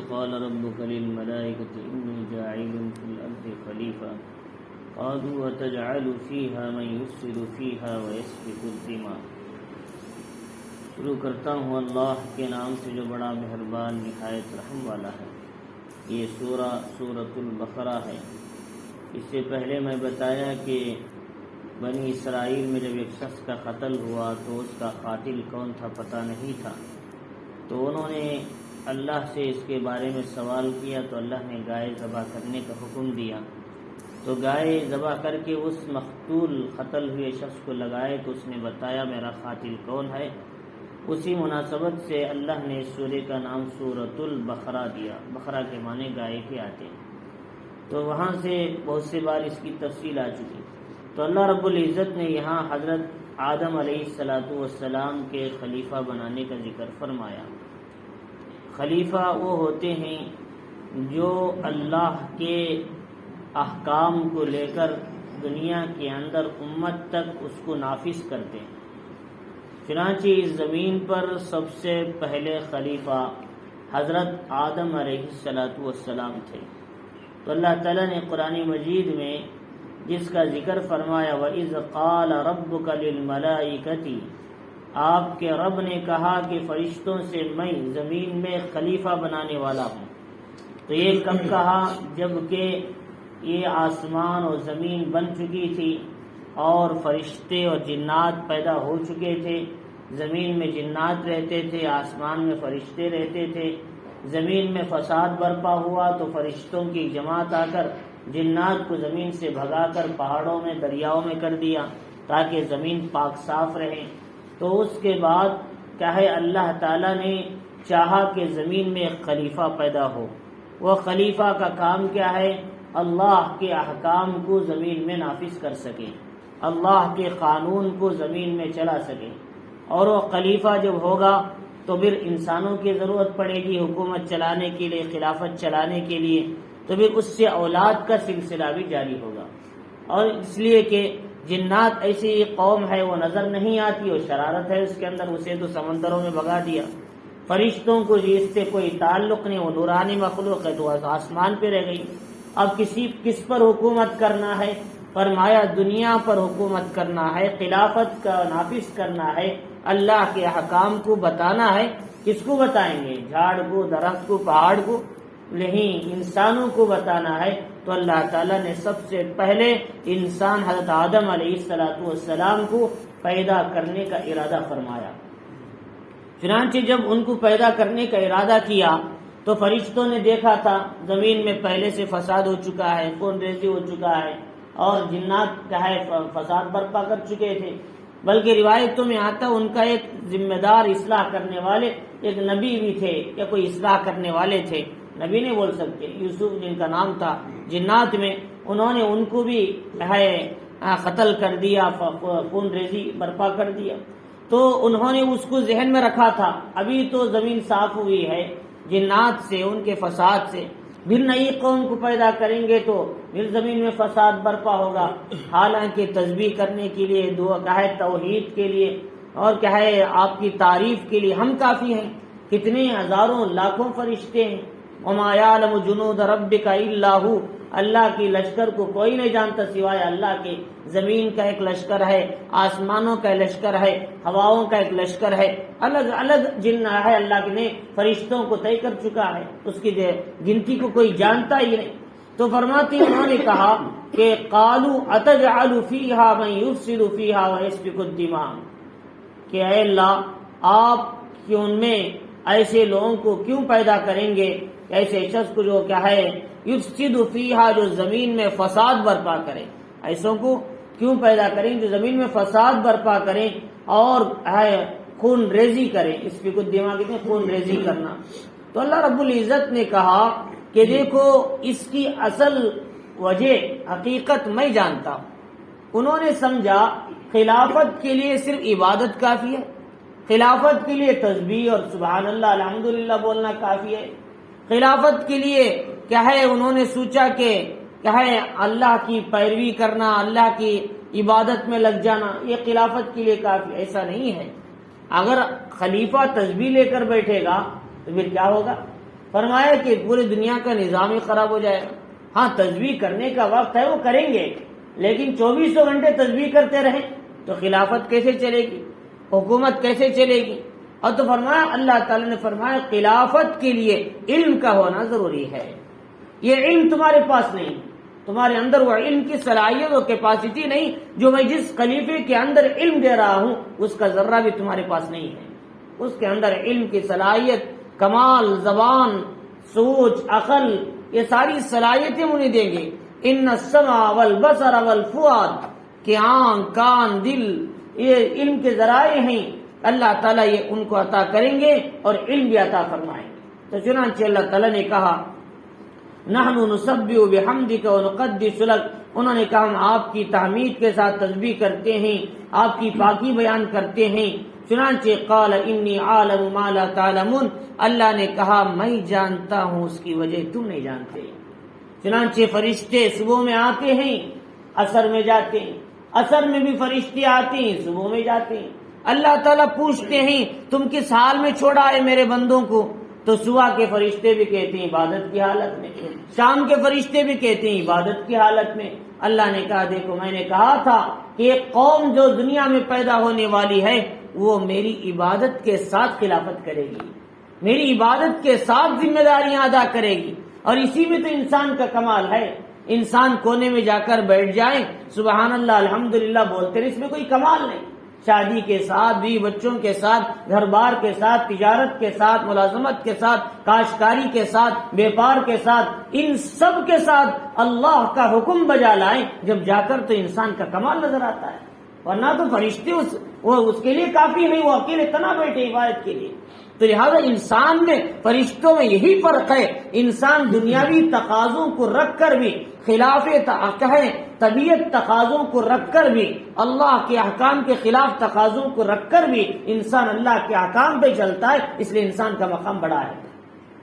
قال ربك للملائكة إني جاعل في الأرض خليفة قالوا وتجعل فيها من يفسد فيها ويسفك الدماء۔ شروع کرتا ہوں اللہ کے نام سے جو بڑا مہربان نہایت رحم والا ہے۔ یہ سورۃ البقرہ ہے۔ اس سے پہلے میں بتایا کہ بنی اسرائیل میں جب ایک شخص کا قتل ہوا تو اس کا قاتل کون تھا پتہ نہیں تھا، تو انہوں نے اللہ سے اس کے بارے میں سوال کیا تو اللہ نے گائے ذبح کرنے کا حکم دیا، تو گائے ذبح کر کے اس مقتول قتل ہوئے شخص کو لگائے تو اس نے بتایا میرا قاتل کون ہے۔ اسی مناسبت سے اللہ نے اس سورہ کا نام سورۃ البقرہ دیا۔ بقرہ کے معنی گائے کے آتے ہیں، تو وہاں سے بہت سی بار اس کی تفصیل آ چکی۔ تو اللہ رب العزت نے یہاں حضرت آدم علیہ السلام کے خلیفہ بنانے کا ذکر فرمایا۔ خلیفہ وہ ہوتے ہیں جو اللہ کے احکام کو لے کر دنیا کے اندر امت تک اس کو نافذ کرتے ہیں۔ چنانچہ اس زمین پر سب سے پہلے خلیفہ حضرت آدم علیہ السلام تھے۔ تو اللہ تعالیٰ نے قرآن مجید میں جس کا ذکر فرمایا وَإِذْ قَالَ رَبُّكَ لِلْمَلَائِكَةِ، آپ کے رب نے کہا کہ فرشتوں سے میں زمین میں خلیفہ بنانے والا ہوں۔ تو یہ کب کہا؟ جب کہ یہ آسمان اور زمین بن چکی تھی اور فرشتے اور جنات پیدا ہو چکے تھے۔ زمین میں جنات رہتے تھے، آسمان میں فرشتے رہتے تھے۔ زمین میں فساد برپا ہوا تو فرشتوں کی جماعت آ کر جنات کو زمین سے بھگا کر پہاڑوں میں دریاؤں میں کر دیا تاکہ زمین پاک صاف رہے۔ تو اس کے بعد کیا ہے، اللہ تعالیٰ نے چاہا کہ زمین میں ایک خلیفہ پیدا ہو۔ وہ خلیفہ کا کام کیا ہے؟ اللہ کے احکام کو زمین میں نافذ کر سکے، اللہ کے قانون کو زمین میں چلا سکے۔ اور وہ خلیفہ جب ہوگا تو پھر انسانوں کی ضرورت پڑے گی حکومت چلانے کے لیے، خلافت چلانے کے لیے، تو پھر اس سے اولاد کا سلسلہ بھی جاری ہوگا۔ اور اس لیے کہ جنات ایسی قوم ہے وہ نظر نہیں آتی، وہ شرارت ہے اس کے اندر، اسے تو سمندروں میں بھگا دیا۔ فرشتوں کو اس سے کوئی تعلق نہیں، وہ نورانی مخلوق ہے تو آسمان پہ رہ گئی۔ اب کس پر حکومت کرنا ہے؟ فرمایا دنیا پر حکومت کرنا ہے، خلافت کا نافذ کرنا ہے، اللہ کے احکام کو بتانا ہے۔ کس کو بتائیں گے؟ جھاڑ کو، درخت کو، پہاڑ کو نہیں، انسانوں کو بتانا ہے۔ تو اللہ تعالیٰ نے سب سے پہلے انسان حضرت آدم علیہ السلام کو پیدا کرنے کا ارادہ فرمایا۔ چنانچہ جب ان کو پیدا کرنے کا ارادہ کیا تو فرشتوں نے دیکھا تھا زمین میں پہلے سے فساد ہو چکا ہے، خون ریزی ہو چکا ہے، اور جنات کیا ہے فساد برپا کر چکے تھے۔ بلکہ روایتوں میں آتا ان کا ایک ذمہ دار اصلاح کرنے والے ایک نبی بھی تھے، یا کوئی اصلاح کرنے والے تھے، نبی نہیں بول سکتے، یوسف جن کا نام تھا جنات میں، انہوں نے ان کو بھی ہے قتل کر دیا، خون ریزی برپا کر دیا۔ تو انہوں نے اس کو ذہن میں رکھا تھا ابھی تو زمین صاف ہوئی ہے جنات سے، ان کے فساد سے، پھر نئی قوم کو پیدا کریں گے تو پھر زمین میں فساد برپا ہوگا۔ حالانکہ تسبیح کرنے کے لیے، دعا کیا ہے توحید کے لیے، اور کیا ہے آپ کی تعریف کے لیے ہم کافی ہیں۔ کتنے ہزاروں لاکھوں فرشتے ہیں۔ وما یعلم جنود ربک الا هو، اللہ کی لشکر کو کوئی نہیں جانتا سوائے اللہ کے۔ زمین کا ایک لشکر ہے، آسمانوں کا لشکر ہے، ہواؤں کا ایک لشکر ہے، الگ الگ جن ہے اللہ نے فرشتوں کو طے کر چکا ہے، اس کی گنتی کو کوئی جانتا ہی نہیں۔ تو فرماتے انہوں نے کہا کہ قالوا اتجعل فیہا من یفسد فیہا ویسفک الدماء، کہ اے اللہ آپ کی ان میں ایسے لوگوں کو کیوں پیدا کریں گے، ایسے شخص کو جو کیا ہے یفسد فیہا، جو زمین میں فساد برپا کرے، ایسوں کو کیوں پیدا کریں جو زمین میں فساد برپا کریں اور خون ریزی کریں۔ اس پہ کچھ دماغ میں خون ریزی کرنا۔ تو اللہ رب العزت نے کہا کہ دیکھو اس کی اصل وجہ حقیقت میں جانتا ہوں۔ انہوں نے سمجھا خلافت کے لیے صرف عبادت کافی ہے، خلافت کے لیے تسبیح اور سبحان اللہ الحمدللہ بولنا کافی ہے، خلافت کے لیے کیا ہے انہوں نے سوچا کہ کیا ہے اللہ کی پیروی کرنا، اللہ کی عبادت میں لگ جانا، یہ خلافت کے لیے کافی۔ ایسا نہیں ہے۔ اگر خلیفہ تسبیح لے کر بیٹھے گا تو پھر کیا ہوگا؟ فرمایا کہ پوری دنیا کا نظام ہی خراب ہو جائے گا. ہاں تسبیح کرنے کا وقت ہے وہ کریں گے، لیکن 24 گھنٹے تسبیح کرتے رہیں تو خلافت کیسے چلے گی، حکومت کیسے چلے گی؟ اور تو فرمایا اللہ تعالیٰ نے فرمایا خلافت کے لیے علم کا ہونا ضروری ہے. یہ علم تمہارے پاس نہیں، تمہارے اندر وہ علم کی صلاحیت اور کیپیسٹی نہیں جو میں جس خلیفے کے اندر علم دے رہا ہوں اس کا ذرہ بھی تمہارے پاس نہیں ہے. اس کے اندر علم کی صلاحیت، کمال، زبان، سوچ، عقل، یہ ساری صلاحیتیں انہیں دیں گے. ان السمع والبصر والفؤاد، کہ آنکھ، کان، دل، یہ علم کے ذرائع ہیں. اللہ تعالیٰ یہ ان کو عطا کریں گے اور علم بھی عطا فرمائیں گے. تو چنانچہ اللہ تعالیٰ نے کہا نحن نسبح بحمدک ونقدس لک، انہوں نے کہا ہم آپ کی تحمید کے ساتھ تسبیح کرتے ہیں، آپ کی پاکی بیان کرتے ہیں. چنانچہ قال انی عالم ما لا تعلمون، اللہ نے کہا میں جانتا ہوں اس کی وجہ تم نہیں جانتے. چنانچہ فرشتے صبح میں آتے ہیں، عصر میں جاتے ہیں، عصر میں بھی فرشتے آتے ہیں، صبح میں جاتے ہیں. اللہ تعالیٰ پوچھتے ہیں تم کس حال میں چھوڑا ہے میرے بندوں کو؟ تو صبح کے فرشتے بھی کہتے ہیں عبادت کی حالت میں، شام کے فرشتے بھی کہتے ہیں عبادت کی حالت میں. اللہ نے کہا دیکھو میں نے کہا تھا کہ ایک قوم جو دنیا میں پیدا ہونے والی ہے وہ میری عبادت کے ساتھ خلافت کرے گی، میری عبادت کے ساتھ ذمہ داریاں ادا کرے گی. اور اسی میں تو انسان کا کمال ہے. انسان کونے میں جا کر بیٹھ جائے سبحان اللہ الحمدللہ بولتے رہے، اس میں کوئی کمال نہیں. شادی کے ساتھ، بیوی بچوں کے ساتھ، گھر بار کے ساتھ، تجارت کے ساتھ، ملازمت کے ساتھ، کاشتکاری کے ساتھ، بیپار کے ساتھ، ان سب کے ساتھ اللہ کا حکم بجا لائیں جب جا کر تو انسان کا کمال نظر آتا ہے. ورنہ تو فرشتے اس کے لیے کافی نہیں، وہ اکیلے تنہا بیٹھے عبادت کے لیے. تو لہٰذا انسان میں فرشتوں میں یہی فرق ہے، انسان دنیاوی تقاضوں کو رکھ کر بھی، خلاف طبیعت تقاضوں کو رکھ کر بھی، اللہ کے احکام کے خلاف تقاضوں کو رکھ کر بھی انسان اللہ کے احکام پہ چلتا ہے، اس لیے انسان کا مقام بڑا ہے.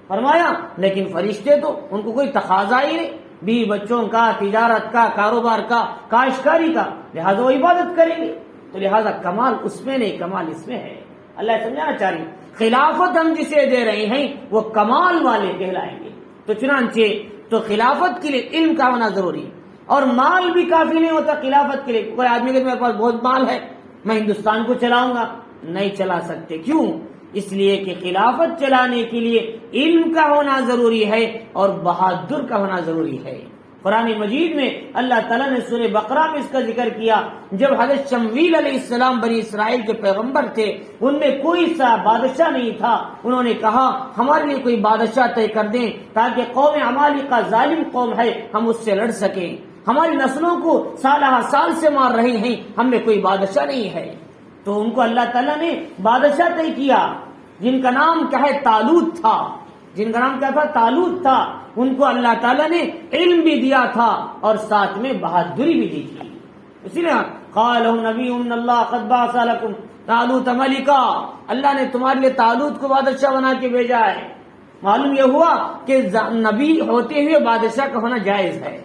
فرمایا لیکن فرشتے تو ان کو کوئی تقاضا ہی نہیں، بیوی بچوں کا، تجارت کا، کاروبار کا، کاشتکاری کا، لہٰذا وہ عبادت کریں گے. تو لہٰذا کمال اس میں نہیں، کمال اس میں ہے. اللہ سمجھانا چاہ رہی خلافت ہم جسے دے رہے ہیں وہ کمال والے کہلائیں گے. تو چنانچہ تو خلافت کے لیے علم کا ہونا ضروری ہے. اور مال بھی کافی نہیں ہوتا خلافت کے لیے. کوئی آدمی کہ میرے پاس بہت مال ہے میں ہندوستان کو چلاؤں گا، نہیں چلا سکتے. کیوں؟ اس لیے کہ خلافت چلانے کے لیے علم کا ہونا ضروری ہے اور بہادر کا ہونا ضروری ہے. قرآن مجید میں اللہ تعالیٰ نے سورہ بقرہ میں اس کا ذکر کیا. جب حضرت شمویل علیہ السلام بنی اسرائیل کے پیغمبر تھے، ان میں کوئی سا بادشاہ نہیں تھا. انہوں نے کہا ہمارے لیے کوئی بادشاہ طے کر دیں تاکہ قوم عمالقہ ظالم قوم ہے ہم اس سے لڑ سکیں. ہماری نسلوں کو سالہ سال سے مار رہے ہیں، ہم میں کوئی بادشاہ نہیں ہے. تو ان کو اللہ تعالیٰ نے بادشاہ طے کیا جن کا نام کیا ہے طالوت تھا. جن کا نام کیا تھا؟ طالوت تھا. ان کو اللہ تعالیٰ نے علم بھی دیا تھا اور ساتھ میں بہادری بھی دی تھی. اسی لیے قال نبی اللہ قد بعث لکم طالوت ملکا، اللہ نے تمہارے لیے طالوت کو بادشاہ بنا کے بھیجا ہے. معلوم یہ ہوا کہ نبی ہوتے ہوئے بادشاہ کا ہونا جائز ہے.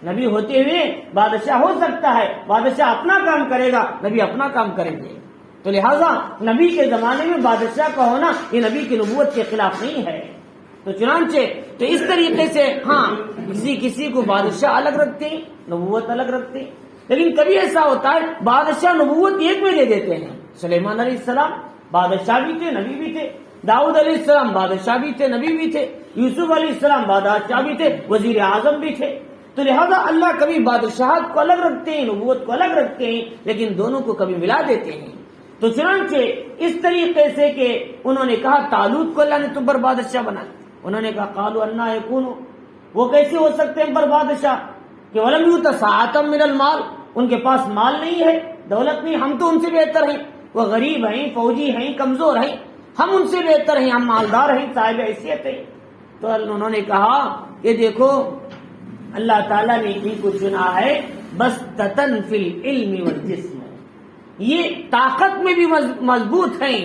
نبی ہوتے ہوئے بادشاہ ہو سکتا ہے، بادشاہ اپنا کام کرے گا، نبی اپنا کام کریں گے. تو لہٰذا نبی کے زمانے میں بادشاہ کا ہونا یہ نبی کی نبوت کے خلاف نہیں ہے. تو چنانچہ تو اس طریقے سے ہاں کسی کو بادشاہ الگ رکھتے ہیں، نبوت الگ رکھتے ہیں. لیکن کبھی ایسا ہوتا ہے بادشاہ نبوت ایک میں دے دیتے ہیں. سلیمان علیہ السلام بادشاہ بھی تھے، نبی بھی تھے. داؤد علیہ السلام بادشاہ بھی تھے، نبی بھی تھے. یوسف علیہ السلام بادشاہ بھی تھے، وزیر اعظم بھی تھے. تو لہذا اللہ کبھی بادشاہت کو الگ رکھتے ہیں، نبوت کو الگ رکھتے ہیں، لیکن دونوں کو کبھی ملا دیتے ہیں. تو چنانچہ اس طریقے سے کہ انہوں نے کہا طالوت کو اللہ نے تم پر بادشاہ بنا. انہوں نے کہا قالوا انا یکون، وہ کیسے ہو سکتے ہیں پر بادشاہ کہ ولم یؤت ساعۃ من المال، ان کے پاس مال نہیں ہے، دولت نہیں. ہم تو ان سے بہتر ہیں، وہ غریب ہیں، فوجی ہیں، کمزور ہیں، ہم ان سے بہتر ہیں، ہم مالدار ہیں، صاحب حیثیت ہیں. تو انہوں نے کہا کہ دیکھو اللہ تعالیٰ نے ان کو چنا ہے بس تتن فی العلم والجسم، یہ طاقت میں بھی مضبوط ہیں،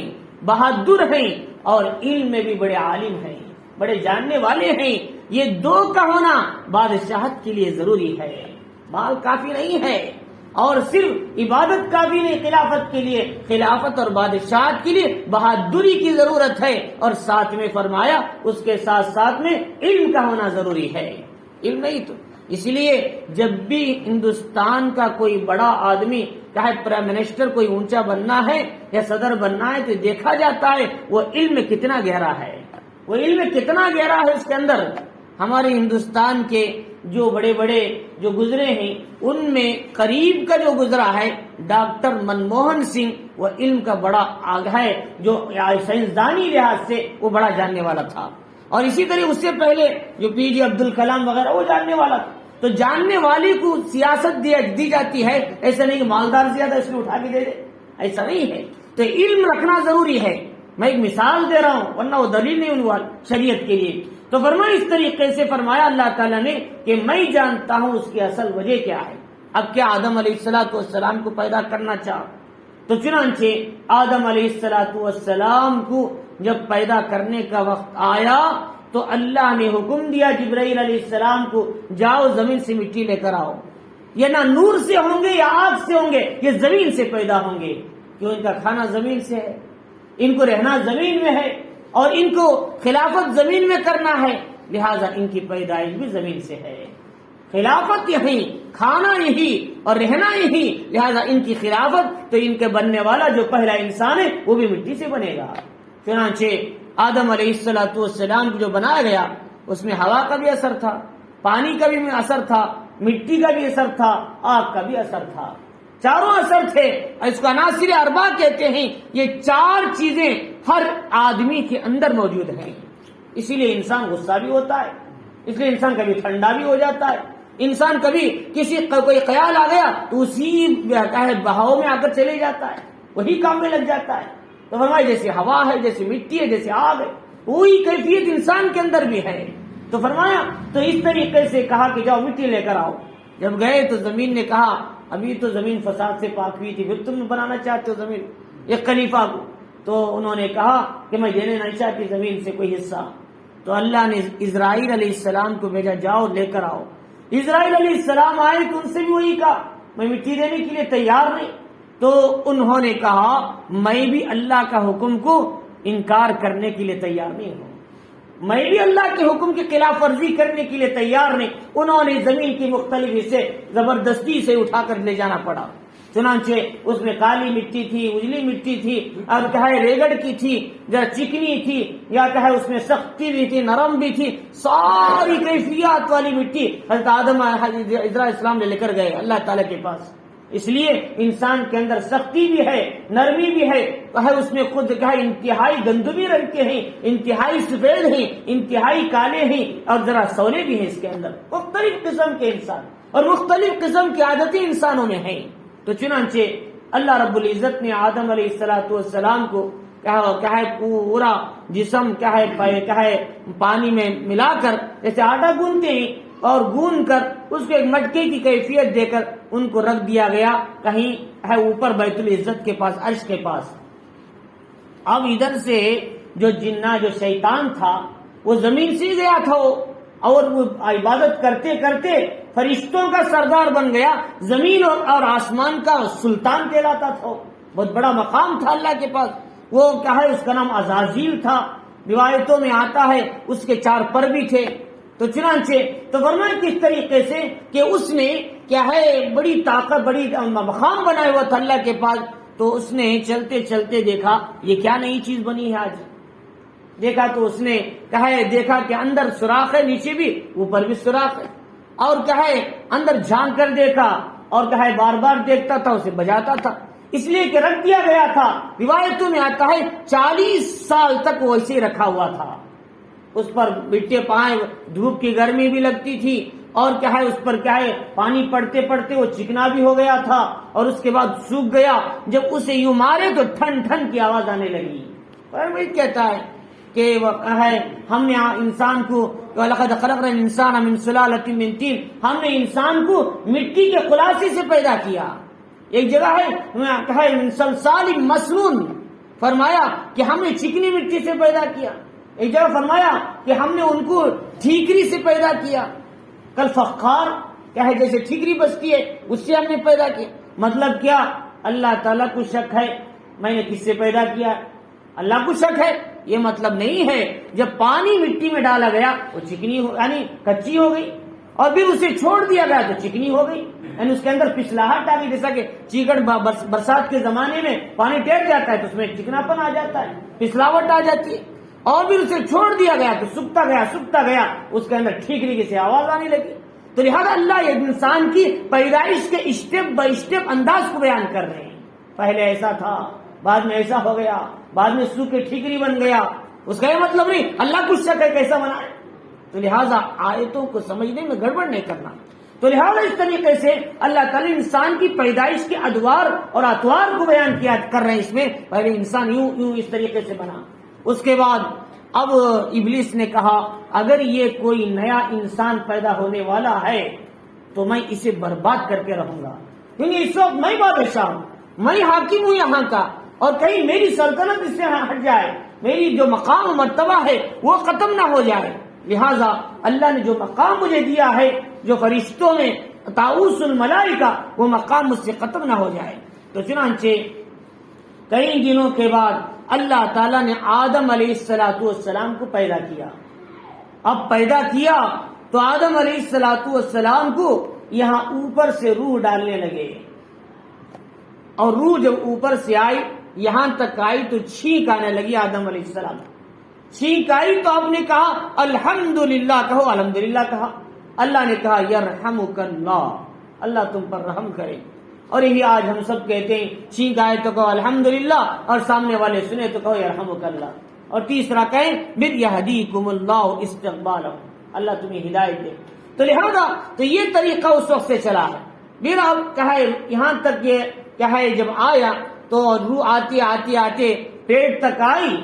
بہادر ہیں، اور علم میں بھی بڑے عالم ہیں، بڑے جاننے والے ہیں. یہ دو کا ہونا بادشاہت کے لیے ضروری ہے. مال کافی نہیں ہے اور صرف عبادت کا بھی نہیں، خلافت کے لیے، خلافت اور بادشاہت کے لیے بہادری کی ضرورت ہے، اور ساتھ میں فرمایا اس کے ساتھ ساتھ میں علم کا ہونا ضروری ہے، علم نہیں تو اس لیے جب بھی ہندوستان کا کوئی بڑا آدمی چاہے پرائم منسٹر کوئی اونچا بننا ہے یا صدر بننا ہے تو دیکھا جاتا ہے وہ علم کتنا گہرا ہے، وہ علم کتنا گہرا ہے اس کے اندر۔ ہمارے ہندوستان کے جو بڑے بڑے جو گزرے ہیں ان میں قریب کا جو گزرا ہے ڈاکٹر منموہن سنگھ، وہ علم کا بڑا آگاہ ہے، جو سائنسدانی لحاظ سے وہ بڑا جاننے والا تھا، اور اسی طرح اس سے پہلے جو پی جے عبد الکلام وغیرہ وہ جاننے والا تھا۔ تو جاننے والے کو سیاست دی جاتی ہے، ایسا نہیں کہ مالدار زیادہ اس نے اٹھا کے دے دے، ایسا نہیں ہے۔ تو علم رکھنا ضروری ہے۔ میں ایک مثال دے رہا ہوں ورنہ وہ دلیل نہیں ہوا شریعت کے لیے۔ تو فرمایا اس طریقے سے فرمایا اللہ تعالیٰ نے کہ میں جانتا ہوں اس کی اصل وجہ کیا ہے۔ اب کیا آدم علیہ السلام کو پیدا کرنا چاہا تو چنانچہ آدم علیہ السلام کو جب پیدا کرنے کا وقت آیا تو اللہ نے حکم دیا جبرائیل علیہ السلام کو، جاؤ زمین سے مٹی لے کر آؤ، یہ نہ نور سے ہوں گے یا آگ سے ہوں گے، یہ زمین سے پیدا ہوں گے، کیوں ان کا کھانا زمین سے ہے، ان کو رہنا زمین میں ہے اور ان کو خلافت زمین میں کرنا ہے، لہذا ان کی پیدائش بھی زمین سے ہے، خلافت یہی، کھانا یہی اور رہنا یہی، لہذا ان کی خلافت، تو ان کے بننے والا جو پہلا انسان ہے وہ بھی مٹی سے بنے گا۔ چنانچہ آدم علیہ السلام کو جو بنایا گیا اس میں ہوا کا بھی اثر تھا، پانی کا بھی اثر تھا، مٹی کا بھی اثر تھا، آگ کا بھی اثر تھا، چاروں اثر تھے۔ اس کو عناصر اربعہ کہتے ہیں۔ یہ چار چیزیں ہر آدمی کے اندر موجود ہیں، اسی لیے انسان غصہ بھی ہوتا ہے، اس لیے انسان کبھی ٹھنڈا بھی ہو جاتا ہے، انسان کبھی کسی کوئی خیال آ گیا تو اسی بہاؤ میں آ کر چلے جاتا ہے، وہی کام میں لگ جاتا ہے۔ تو فرمایا جیسے ہوا ہے، جیسے مٹی ہے، جیسے آگ ہے، وہی کیفیت انسان کے اندر بھی ہے۔ تو فرمایا تو اس طریقے سے کہا کہ جاؤ مٹی لے کر آؤ۔ جب گئے تو زمین نے کہا ابھی تو زمین فساد سے پاک ہوئی تھی، پھر تم بنانا چاہتے ہو زمین ایک خلیفہ کو؟ تو انہوں نے کہا کہ میں دینے نہیں چاہتی زمین سے کوئی حصہ۔ تو اللہ نے اسرائیل علیہ السلام کو بھیجا، جاؤ لے کر آؤ۔ اسرائیل علیہ السلام آئے تو ان سے بھی وہی کہا میں مٹی دینے کے لیے تیار نہیں۔ تو انہوں نے کہا میں بھی اللہ کا حکم کو انکار کرنے کے لیے تیار نہیں ہوں، میں بھی اللہ کے حکم کی خلاف ورزی کرنے کے لیے تیار نہیں۔ انہوں نے زمین کی مختلف حصے زبردستی سے اٹھا کر لے جانا پڑا۔ چنانچہ اس میں کالی مٹی تھی، اجلی مٹی تھی، اور کہے ریگڑ کی تھی، یا چکنی تھی، یا کہے اس میں سختی بھی تھی، نرم بھی تھی، ساری کیفیات والی مٹی حضرت آدم علیہ السلام نے لے کر گئے اللہ تعالیٰ کے پاس۔ اس لیے انسان کے اندر سختی بھی ہے، نرمی بھی ہے، اس میں خود کہا انتہائی گندمی رنگ کے ہیں، انتہائی سفید ہیں، انتہائی کالے ہیں، اور ذرا سونے بھی ہیں اس کے اندر، مختلف قسم کے انسان اور مختلف قسم کی عادتیں انسانوں میں ہیں۔ تو چنانچہ اللہ رب العزت نے آدم علیہ السلام کو کہا پورا جسم پانی میں ملا کر جیسے آٹا گوندتے ہیں اور گوند کر اس کو ایک مٹکے کی کیفیت دے کر ان کو رکھ دیا گیا کہیں ہے اوپر بیت العزت کے پاس، عرش کے پاس۔ اب ادھر سے جو جنہ جو شیطان تھا وہ زمین سے گیا تھا اور وہ عبادت کرتے کرتے فرشتوں کا سردار بن گیا، زمین اور آسمان کا سلطان کہلاتا تھا، بہت بڑا مقام تھا اللہ کے پاس۔ وہ اس کا نام عزازیل تھا، روایتوں میں آتا ہے اس کے 4 پر بھی تھے۔ تو چنانچہ تو فرمایا کس طریقے سے کہ اس نے بڑی طاقت، بڑی مقام بنایا ہوا تھا اللہ کے پاس۔ تو اس نے چلتے چلتے دیکھا یہ کیا نئی چیز بنی ہے آج، دیکھا تو اس نے دیکھا کہ اندر سوراخ ہے، نیچے بھی اوپر بھی سوراخ ہے، اور اندر جھانک کر دیکھا اور بار بار دیکھتا تھا، اسے بجاتا تھا، اس لیے کہ رکھ دیا گیا تھا۔ روایتوں میں آتا ہے 40 سال تک وہ ایسے ہی رکھا ہوا تھا، اس پر مٹے پائے، دھوپ کی گرمی بھی لگتی تھی، اور اس پر پانی پڑتے پڑتے وہ چکنا بھی ہو گیا تھا، اور اس کے بعد سوکھ گیا۔ جب اسے یوں مارے تو ٹھن ٹھن کی آواز آنے لگی۔ پرویز کہتا ہے کہ ہم نے انسان کو وَلَقَدْ خَلَقْنَا الْإِنسَانَ مِنْ سُلَالَةٍ مِنْ طِينٍ، ہم نے انسان کو مٹی کے خلاصے سے پیدا کیا۔ ایک جگہ ہے مِنْ صَلْصَالٍ مَسْنُونٍ، فرمایا کہ ہم نے چکنی مٹی سے پیدا کیا۔ ایک جگہ فرمایا کہ ہم نے ان کو ٹھیکری سے پیدا کیا، کل فخار جیسے ٹھیکری بستی ہے اس سے ہم نے پیدا کیا۔ مطلب کیا؟ اللہ تعالیٰ کو شک ہے میں نے کس سے پیدا کیا ہے، اللہ کو شک ہے، یہ مطلب نہیں ہے۔ جب پانی مٹی میں ڈالا گیا وہ چکنی یعنی کچی ہو گئی، اور پھر اسے چھوڑ دیا گیا تو چکنی ہو گئی، یعنی اس کے اندر پھسلاہٹ آ گئی، جیسا کہ چیکڑ برسات کے زمانے میں پانی ٹھہر جاتا ہے تو اس میں چکناپن آ جاتا ہے، پھسلاوٹ آ جاتی ہے، اور پھر اسے چھوڑ دیا گیا تو سوکھتا گیا اس کے اندر ٹھیک طریقے سے آواز آنے لگی۔ تو لہذا اللہ یہ انسان کی پیدائش کے اسٹیپ بائی اسٹیپ انداز کو بیان کر رہے ہیں، پہلے ایسا تھا، بعد میں ایسا ہو گیا، بعد میں سوکھ ٹھیکری بن گیا، اس کا یہ مطلب نہیں اللہ کو شک ہے کیسا بنا ہے۔ تو لہٰذا آیتوں کو سمجھنے میں گڑبڑ نہیں کرنا۔ تو لہٰذا اس طریقے سے اللہ تعالی انسان کی پیدائش کے ادوار اور اطوار کو بیان کیا کر رہے ہیں، اس میں پہلے انسان یوں اس طریقے سے بنا، اس کے بعد اب ابلیس نے کہا اگر یہ کوئی نیا انسان پیدا ہونے والا ہے تو میں اسے برباد کر کے رہوں گا، کیونکہ اس وقت میں بادشاہ ہوں، میں حاکم ہوں یہاں کا، اور کہیں میری سلطنت اس سے ہٹ جائے، میری جو مقام و مرتبہ ہے وہ ختم نہ ہو جائے۔ لہٰذا اللہ نے جو مقام مجھے دیا ہے، جو فرشتوں میں طاؤوس الملائکہ، وہ مقام مجھ سے ختم نہ ہو جائے۔ تو چنانچہ کئی دنوں کے بعد اللہ تعالیٰ نے آدم علیہ السلام کو پیدا کیا۔ اب پیدا کیا تو آدم علیہ السلام کو یہاں اوپر سے روح ڈالنے لگے، اور روح جب اوپر سے آئی یہاں تک آئی تو چھینک آنے لگی آدم علیہ السلام، چھینک آئی تو آپ نے کہا الحمدللہ، کہو الحمدللہ کہا۔ اللہ نے کہا یرحمک اللہ، اللہ تم پر رحم کرے۔ اور یہی آج ہم سب کہتے ہیں، چھینک آئے تو کہو الحمدللہ، اور سامنے والے سنے تو کہو یرحمک اللہ، اور تیسرا کہیں بر یہدیکم اللہ استقبالہ، اللہ تمہیں ہدایت دے۔ تو لہذا تو یہ طریقہ اس وقت سے چلا ہے۔ پھر اب کہے یہاں تک یہ کہے جب آیا تو روح آتے پیٹ تک آئی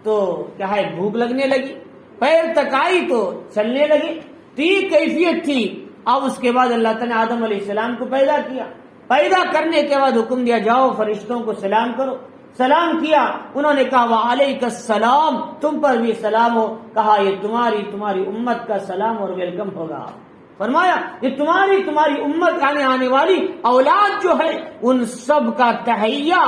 تو کیا ہے بھوک لگنے لگی، پیر تک آئی تو چلنے لگی، تو یہ کیفیت تھی۔ اب اس کے بعد اللہ تعالیٰ نے آدم علیہ السلام کو پیدا کیا، پیدا کرنے کے بعد حکم دیا جاؤ فرشتوں کو سلام کرو، سلام کیا، انہوں نے کہا وعلیک السلام، تم پر بھی سلام ہو، کہا یہ تمہاری امت کا سلام اور ویلکم ہوگا، فرمایا یہ تمہاری امت آنے والی اولاد جو ہے ان سب کا تحیہ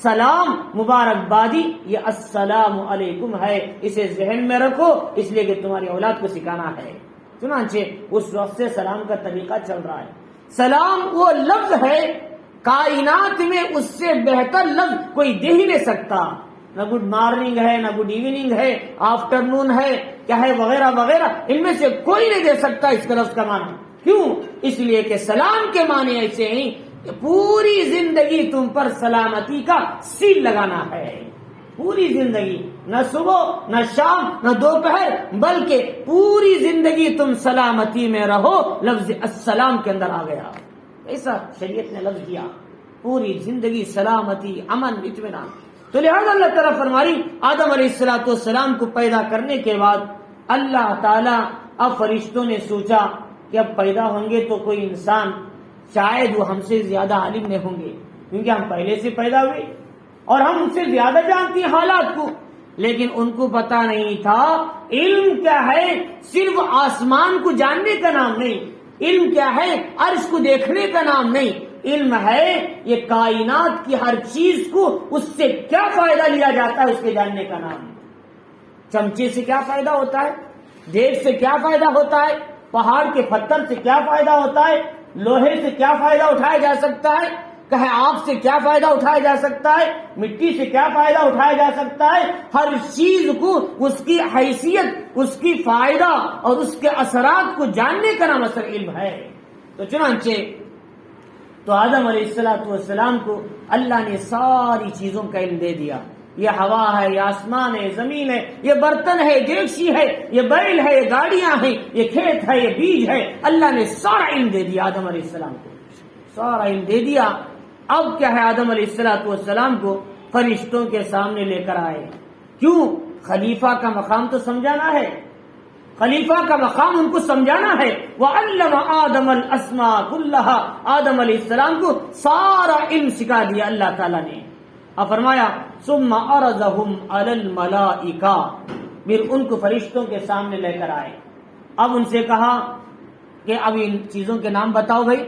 سلام مبارکبادی یہ السلام علیکم ہے، اسے ذہن میں رکھو اس لیے کہ تمہاری اولاد کو سکھانا ہے۔ چنانچہ اس وقت سے سلام کا طریقہ چل رہا ہے۔ سلام وہ لفظ ہے کائنات میں اس سے بہتر لفظ کوئی دے ہی نہیں سکتا، نہ گڈ مارننگ ہے، نہ گڈ ایوننگ ہے، آفٹر نون ہے، کیا ہے وغیرہ وغیرہ، ان میں سے کوئی نہیں دے سکتا اس کا لفظ کا معنی۔ کیوں؟ اس لیے کہ سلام کے معنی ایسے ہیں کہ پوری زندگی تم پر سلامتی کا سیل لگانا ہے، پوری زندگی، نہ صبح نہ شام نہ دوپہر، بلکہ پوری زندگی تم سلامتی میں رہو، لفظ السلام کے اندر آ گیا، ایسا شریعت نے لفظ دیا، پوری زندگی سلامتی، امن، اطمینان۔ تو لہذا اللہ تعالیٰ فرمائی آدم علیہ السلام کو پیدا کرنے کے بعد اللہ تعالیٰ اب فرشتوں نے سوچا کہ اب پیدا ہوں گے تو کوئی انسان شاید وہ ہم سے زیادہ عالم نہیں ہوں گے، کیونکہ ہم پہلے سے پیدا ہوئے اور ہم ان سے زیادہ جانتی ہیں حالات کو، لیکن ان کو پتا نہیں تھا علم کیا ہے، صرف آسمان کو جاننے کا نام نہیں، علم کیا ہے عرش کو دیکھنے کا نام نہیں، علم ہے یہ کائنات کی ہر چیز کو اس سے کیا فائدہ لیا جاتا ہے اس کے جاننے کا نام۔ چمچے سے کیا فائدہ ہوتا ہے، دیگ سے کیا فائدہ ہوتا ہے، پہاڑ کے پتھر سے کیا فائدہ ہوتا ہے، لوہے سے کیا فائدہ اٹھایا جا سکتا ہے، کہے آگ سے کیا فائدہ اٹھایا جا سکتا ہے، مٹی سے کیا فائدہ اٹھایا جا سکتا ہے، ہر چیز کو اس کی حیثیت، اس کی فائدہ اور اس کے اثرات کو جاننے کا نام اصل علم ہے۔ تو چنانچہ تو آدم علیہ السلام کو اللہ نے ساری چیزوں کا علم دے دیا، یہ ہوا ہے، یہ آسمان ہے، زمین ہے، یہ برتن ہے، دیگچی ہے، یہ بیل ہے، یہ گاڑیاں ہیں، یہ کھیت ہے، یہ بیج ہے، اللہ نے سارا علم دے دیا آدم علیہ السلام کو، سارا علم دے دیا۔ اب کیا ہے آدم علیہ السلام کو فرشتوں کے سامنے لے کر آئے، کیوں؟ خلیفہ کا مقام تو سمجھانا ہے، خلیفہ کا مقام ان کو سمجھانا ہے۔ وَعَلَّمَ آدَمَ الْأَسْمَاءَ كُلَّهَا، آدم علیہ السلام کو سارا علم سکھا دیا اللہ تعالیٰ نے۔ اب فرمایا ثُمَّ عَرَضَهُمْ عَلَى الْمَلَائِكَةِ، پھر ان کو فرشتوں کے سامنے لے کر آئے۔ اب ان سے کہا کہ اب ان چیزوں کے نام بتاؤ بھائی،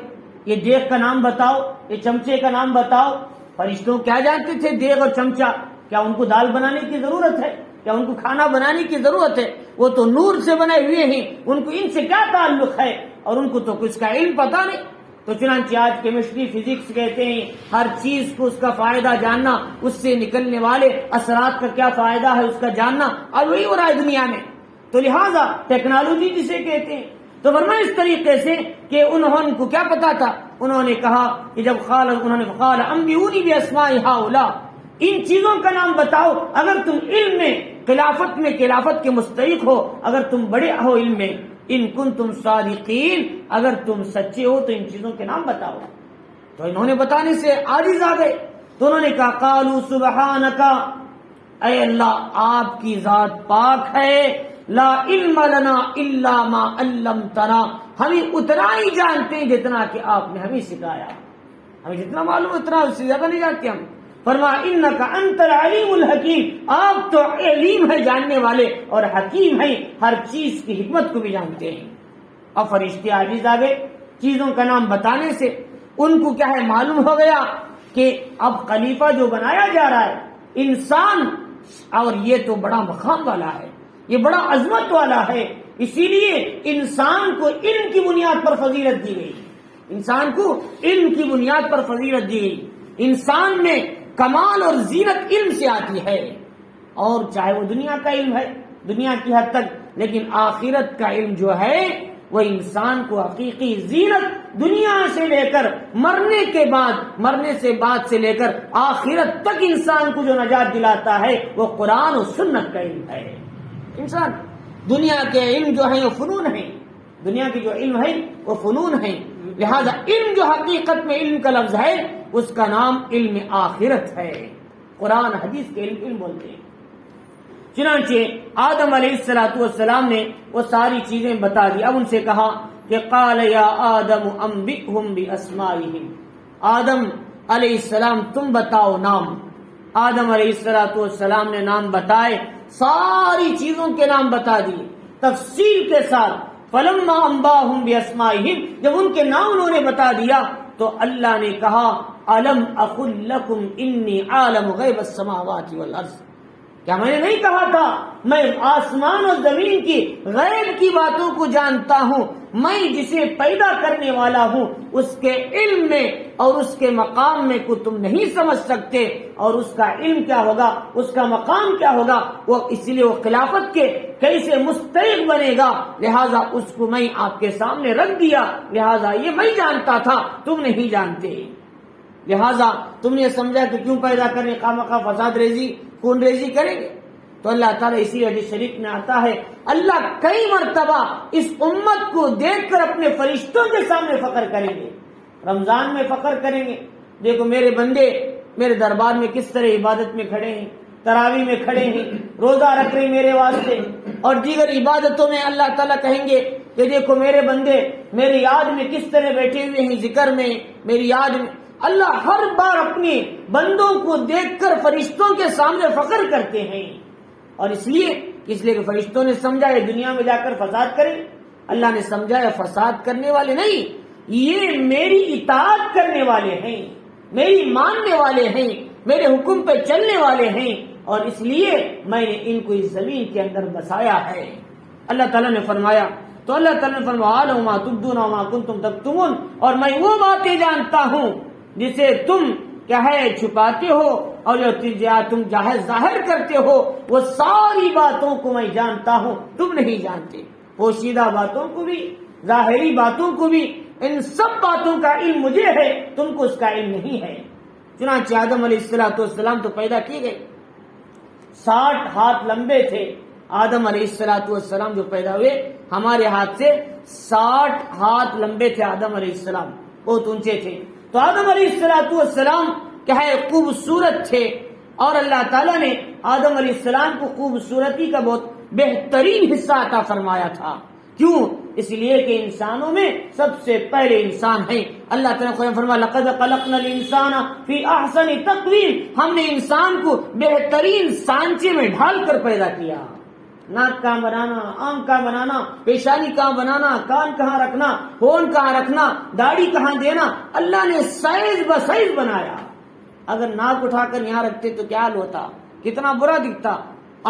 یہ دیگ کا نام بتاؤ، یہ چمچے کا نام بتاؤ۔ فرشتوں کیا جانتے تھے دیگ اور چمچہ؟ کیا ان کو دال بنانے کی ضرورت ہے؟ کیا ان کو کھانا بنانے کی ضرورت ہے؟ وہ تو نور سے بنے ہوئے ہیں، ان کو ان سے کیا تعلق ہے؟ اور ان کو تو کچھ کا علم پتا نہیں۔ تو چنانچہ آج کیمسٹری فزکس کہتے ہیں ہر چیز کو اس کا فائدہ جاننا، اس سے نکلنے والے اثرات کا کیا فائدہ ہے اس کا جاننا، اور وہی ہو رہا ہے دنیا میں۔ تو لہٰذا ٹیکنالوجی جسے کہتے ہیں، تو فرمایا اس طریقے سے کہ انہوں کو کیا پتا تھا؟ انہوں نے کہا کہ جب انہوں نے قال انبئونی باسماء ہؤلاء، ان چیزوں کا نام بتاؤ۔ اگر تم علم میں خلافت کے مستحق ہو، اگر تم بڑے ہو علم میں، ان کنتم صادقین، اگر تم سچے ہو تو ان چیزوں کے نام بتاؤ۔ تو انہوں نے بتانے سے عاجز آ گئے، تو انہوں نے کہا قالوا سبحانک، اے اللہ آپ کی ذات پاک ہے، لا علم لنا الا ما علمتنا، ہمیں اتنا ہی جانتے ہیں جتنا کہ آپ نے ہمیں سکھایا، ہمیں جتنا معلوم اتنا، اس سے زیادہ نہیں جانتے ہم۔ فرمایا انک انت العلیم الحکیم، آپ تو علیم ہے جاننے والے اور حکیم ہیں، ہر چیز کی حکمت کو بھی جانتے ہیں۔ اب فرشتے عاجز آ گئے چیزوں کا نام بتانے سے، ان کو کیا ہے معلوم ہو گیا کہ اب خلیفہ جو بنایا جا رہا ہے انسان، اور یہ تو بڑا مقام والا ہے، یہ بڑا عظمت والا ہے، اسی لیے انسان کو علم کی بنیاد پر فضیلت دی گئی، انسان کو علم کی بنیاد پر فضیلت دی گئی۔ انسان میں کمال اور زینت علم سے آتی ہے، اور چاہے وہ دنیا کا علم ہے دنیا کی حد تک، لیکن آخرت کا علم جو ہے وہ انسان کو حقیقی زینت دنیا سے لے کر مرنے سے بعد سے لے کر آخرت تک انسان کو جو نجات دلاتا ہے وہ قرآن و سنت کا علم ہے۔ انسان دنیا کے علم جو ہیں وہ فنون ہیں، دنیا کے جو علم ہے وہ فنون ہیں، لہذا علم جو حقیقت میں علم کا لفظ ہے اس کا نام علم آخرت ہے، قرآن حدیث کے علم بولتے ہیں۔ چنانچہ آدم علیہ السلام نے وہ ساری چیزیں بتا دی۔ اب ان سے کہا کہ قال یا آدم انبئهم باسمائهم، آدم علیہ السلام تم بتاؤ نام۔ آدم علیہ السلام نے نام بتائے، ساری چیزوں کے نام بتا دیے تفصیل کے ساتھ۔ فلما انباهم باسمائهم، جب ان کے نام انہوں نے بتا دیا تو اللہ نے کہا الم اقل لکم انی عالم غیب السماوات والارض، کیا میں نے نہیں کہا تھا میں آسمان اور زمین کی غیب کی باتوں کو جانتا ہوں، میں جسے پیدا کرنے والا ہوں اس کے علم میں اور اس کے مقام میں کو تم نہیں سمجھ سکتے، اور اس کا علم کیا ہوگا، اس کا مقام کیا ہوگا، وہ اس لیے وہ خلافت کے کیسے مستحق بنے گا، لہذا اس کو میں آپ کے سامنے رکھ دیا، لہذا یہ میں جانتا تھا تم نہیں جانتے، لہذا تم نے سمجھا کہ کیوں پیدا کرنے خامخواہ فساد ریزی خون ریزی کریں گے۔ تو اللہ تعالیٰ اسی حدیث شریف میں آتا ہے اللہ کئی مرتبہ اس امت کو دیکھ کر اپنے فرشتوں کے سامنے فخر کریں گے، رمضان میں فخر کریں گے، دیکھو میرے بندے میرے دربار میں کس طرح عبادت میں کھڑے ہیں، تراویح میں کھڑے ہیں، روزہ رکھ رہے میرے واسطے، اور دیگر عبادتوں میں اللہ تعالیٰ کہیں گے کہ دیکھو میرے بندے میری یاد میں کس طرح بیٹھے ہوئے ہیں، ذکر میں میری یاد میں۔ اللہ ہر بار اپنے بندوں کو دیکھ کر فرشتوں کے سامنے فخر کرتے ہیں، اور اس لیے کہ فرشتوں نے سمجھا یہ دنیا میں جا کر فساد کریں، اللہ نے سمجھا یہ فساد کرنے والے نہیں، یہ میری اطاعت کرنے والے ہیں، میری ماننے والے ہیں، میرے حکم پہ چلنے والے ہیں، اور اس لیے میں نے ان کو اس زمین کے اندر بسایا ہے۔ اللہ تعالیٰ نے فرمایا، تو اللہ تعالیٰ نے فرمایا عالم ما تبدون وما کنتم تکتمون، اور میں وہ باتیں جانتا ہوں جسے تم کیا ہے چھپاتے ہو اور جو تم ظاہر کرتے ہو، وہ ساری باتوں کو میں جانتا ہوں، تم نہیں جانتے، پوشیدہ باتوں کو بھی ظاہری باتوں کو بھی، ان سب باتوں کا علم مجھے ہے، تم کو اس کا علم نہیں ہے۔ چنانچہ آدم علیہ السلام تو پیدا کیے گئے، 60 ہاتھ لمبے تھے آدم علیہ السلام جو پیدا ہوئے، ہمارے ہاتھ سے 60 ہاتھ لمبے تھے آدم علیہ السلام، بہت اونچے تھے۔ تو آدم علیہ السلام کیا ہے خوبصورت تھے، اور اللہ تعالیٰ نے آدم علیہ السلام کو خوبصورتی کا بہت بہترین حصہ عطا فرمایا تھا۔ کیوں؟ اس لیے کہ انسانوں میں سب سے پہلے انسان ہیں۔ اللہ تعالیٰ نے فرمایا لقد خلقنا الانسان فی احسن تقویم، ہم نے انسان کو بہترین سانچے میں ڈھال کر پیدا کیا۔ ناک کہاں بنانا، آنکھ کہاں بنانا، پیشانی کہاں بنانا، کان کہاں رکھنا، ہون کہاں رکھنا، داڑھی کہاں دینا، اللہ نے سائز بسائز بنایا. اگر ناک اٹھا کر یہاں رکھتے تو کیا حال ہوتا، کتنا برا دکھتا.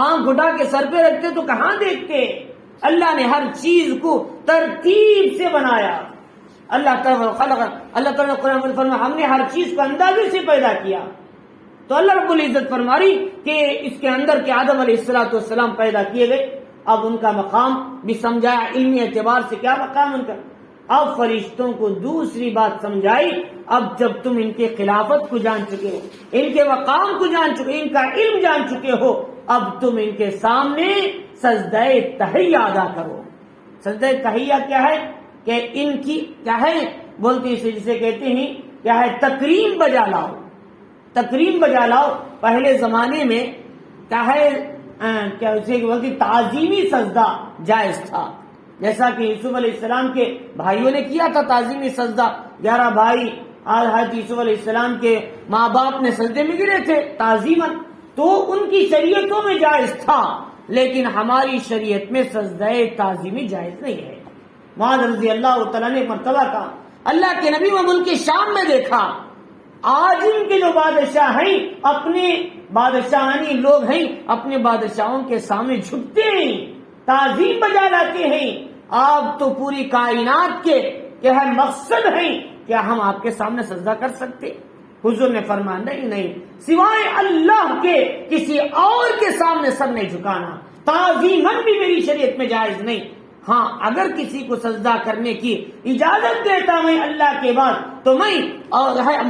آنکھ اٹھا کے سر پہ رکھتے تو کہاں دیکھتے. اللہ نے ہر چیز کو ترتیب سے بنایا. اللہ تعالیٰ نے قرآن میں فرمایا ہم نے ہر چیز کو اندازے سے پیدا کیا. تو اللہ رب العزت فرماری کہ اس کے اندر کے آدم علیہ السلام پیدا کیے گئے. اب ان کا مقام بھی سمجھایا، علمی اعتبار سے کیا مقام ان کا. اب فرشتوں کو دوسری بات سمجھائی. اب جب تم ان کے خلافت کو جان چکے ہو، ان کے مقام کو جان چکے، ان کا علم جان چکے ہو، اب تم ان کے سامنے سجدہ تحیہ ادا کرو. سجدہ تحیہ کیا ہے کہ ان کی کیا ہے بولتے جسے کہتے ہیں کیا ہے تکریم بجا لاؤ. تکریم بجا لاؤ. پہلے زمانے میں کیا ہے کیا اسے بولتی تعظیمی سجدہ جائز تھا. جیسا کہ یوسف علیہ السلام کے بھائیوں نے کیا تھا تعظیمی سجدہ. 11 بھائی حضرت یوسف علیہ السلام کے ماں باپ نے سجدے میں گرے تھے تعظیماً، تو ان کی شریعتوں میں جائز تھا. لیکن ہماری شریعت میں سجدہ تعظیمی جائز نہیں ہے. معاذ رضی اللہ تعالیٰ نے مرتبہ کہا اللہ کے نبی میں ملک شام میں دیکھا عاجم کے جو بادشاہ ہیں، اپنے بادشاہانی لوگ ہیں، اپنے بادشاہوں کے سامنے جھکتے ہیں، تعظیم بجا لاتے ہیں. آپ تو پوری کائنات کے کیا ہے مقصد ہیں، کیا ہم آپ کے سامنے سجدہ کر سکتے؟ حضور نے فرمایا نہیں، سوائے اللہ کے کسی اور کے سامنے سر نہیں جھکانا. تعظیماً بھی میری شریعت میں جائز نہیں. ہاں اگر کسی کو سجدہ کرنے کی اجازت دیتا میں اللہ کے بعد تو میں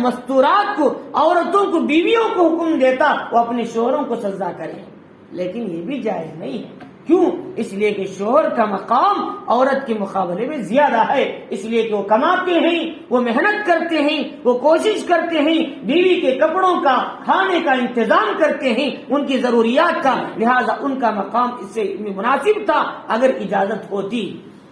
مستورات کو، عورتوں کو، بیویوں کو حکم دیتا وہ اپنے شوہروں کو سجدہ کریں. لیکن یہ بھی جائز نہیں ہے. کیوں؟ اس لیے کہ شوہر کا مقام عورت کے مقابلے میں زیادہ ہے. اس لیے کہ وہ کماتے ہیں، وہ محنت کرتے ہیں، وہ کوشش کرتے ہیں، بیوی کے کپڑوں کا، کھانے کا انتظام کرتے ہیں، ان کی ضروریات کا. لہذا ان کا مقام اس سے مناسب تھا اگر اجازت ہوتی.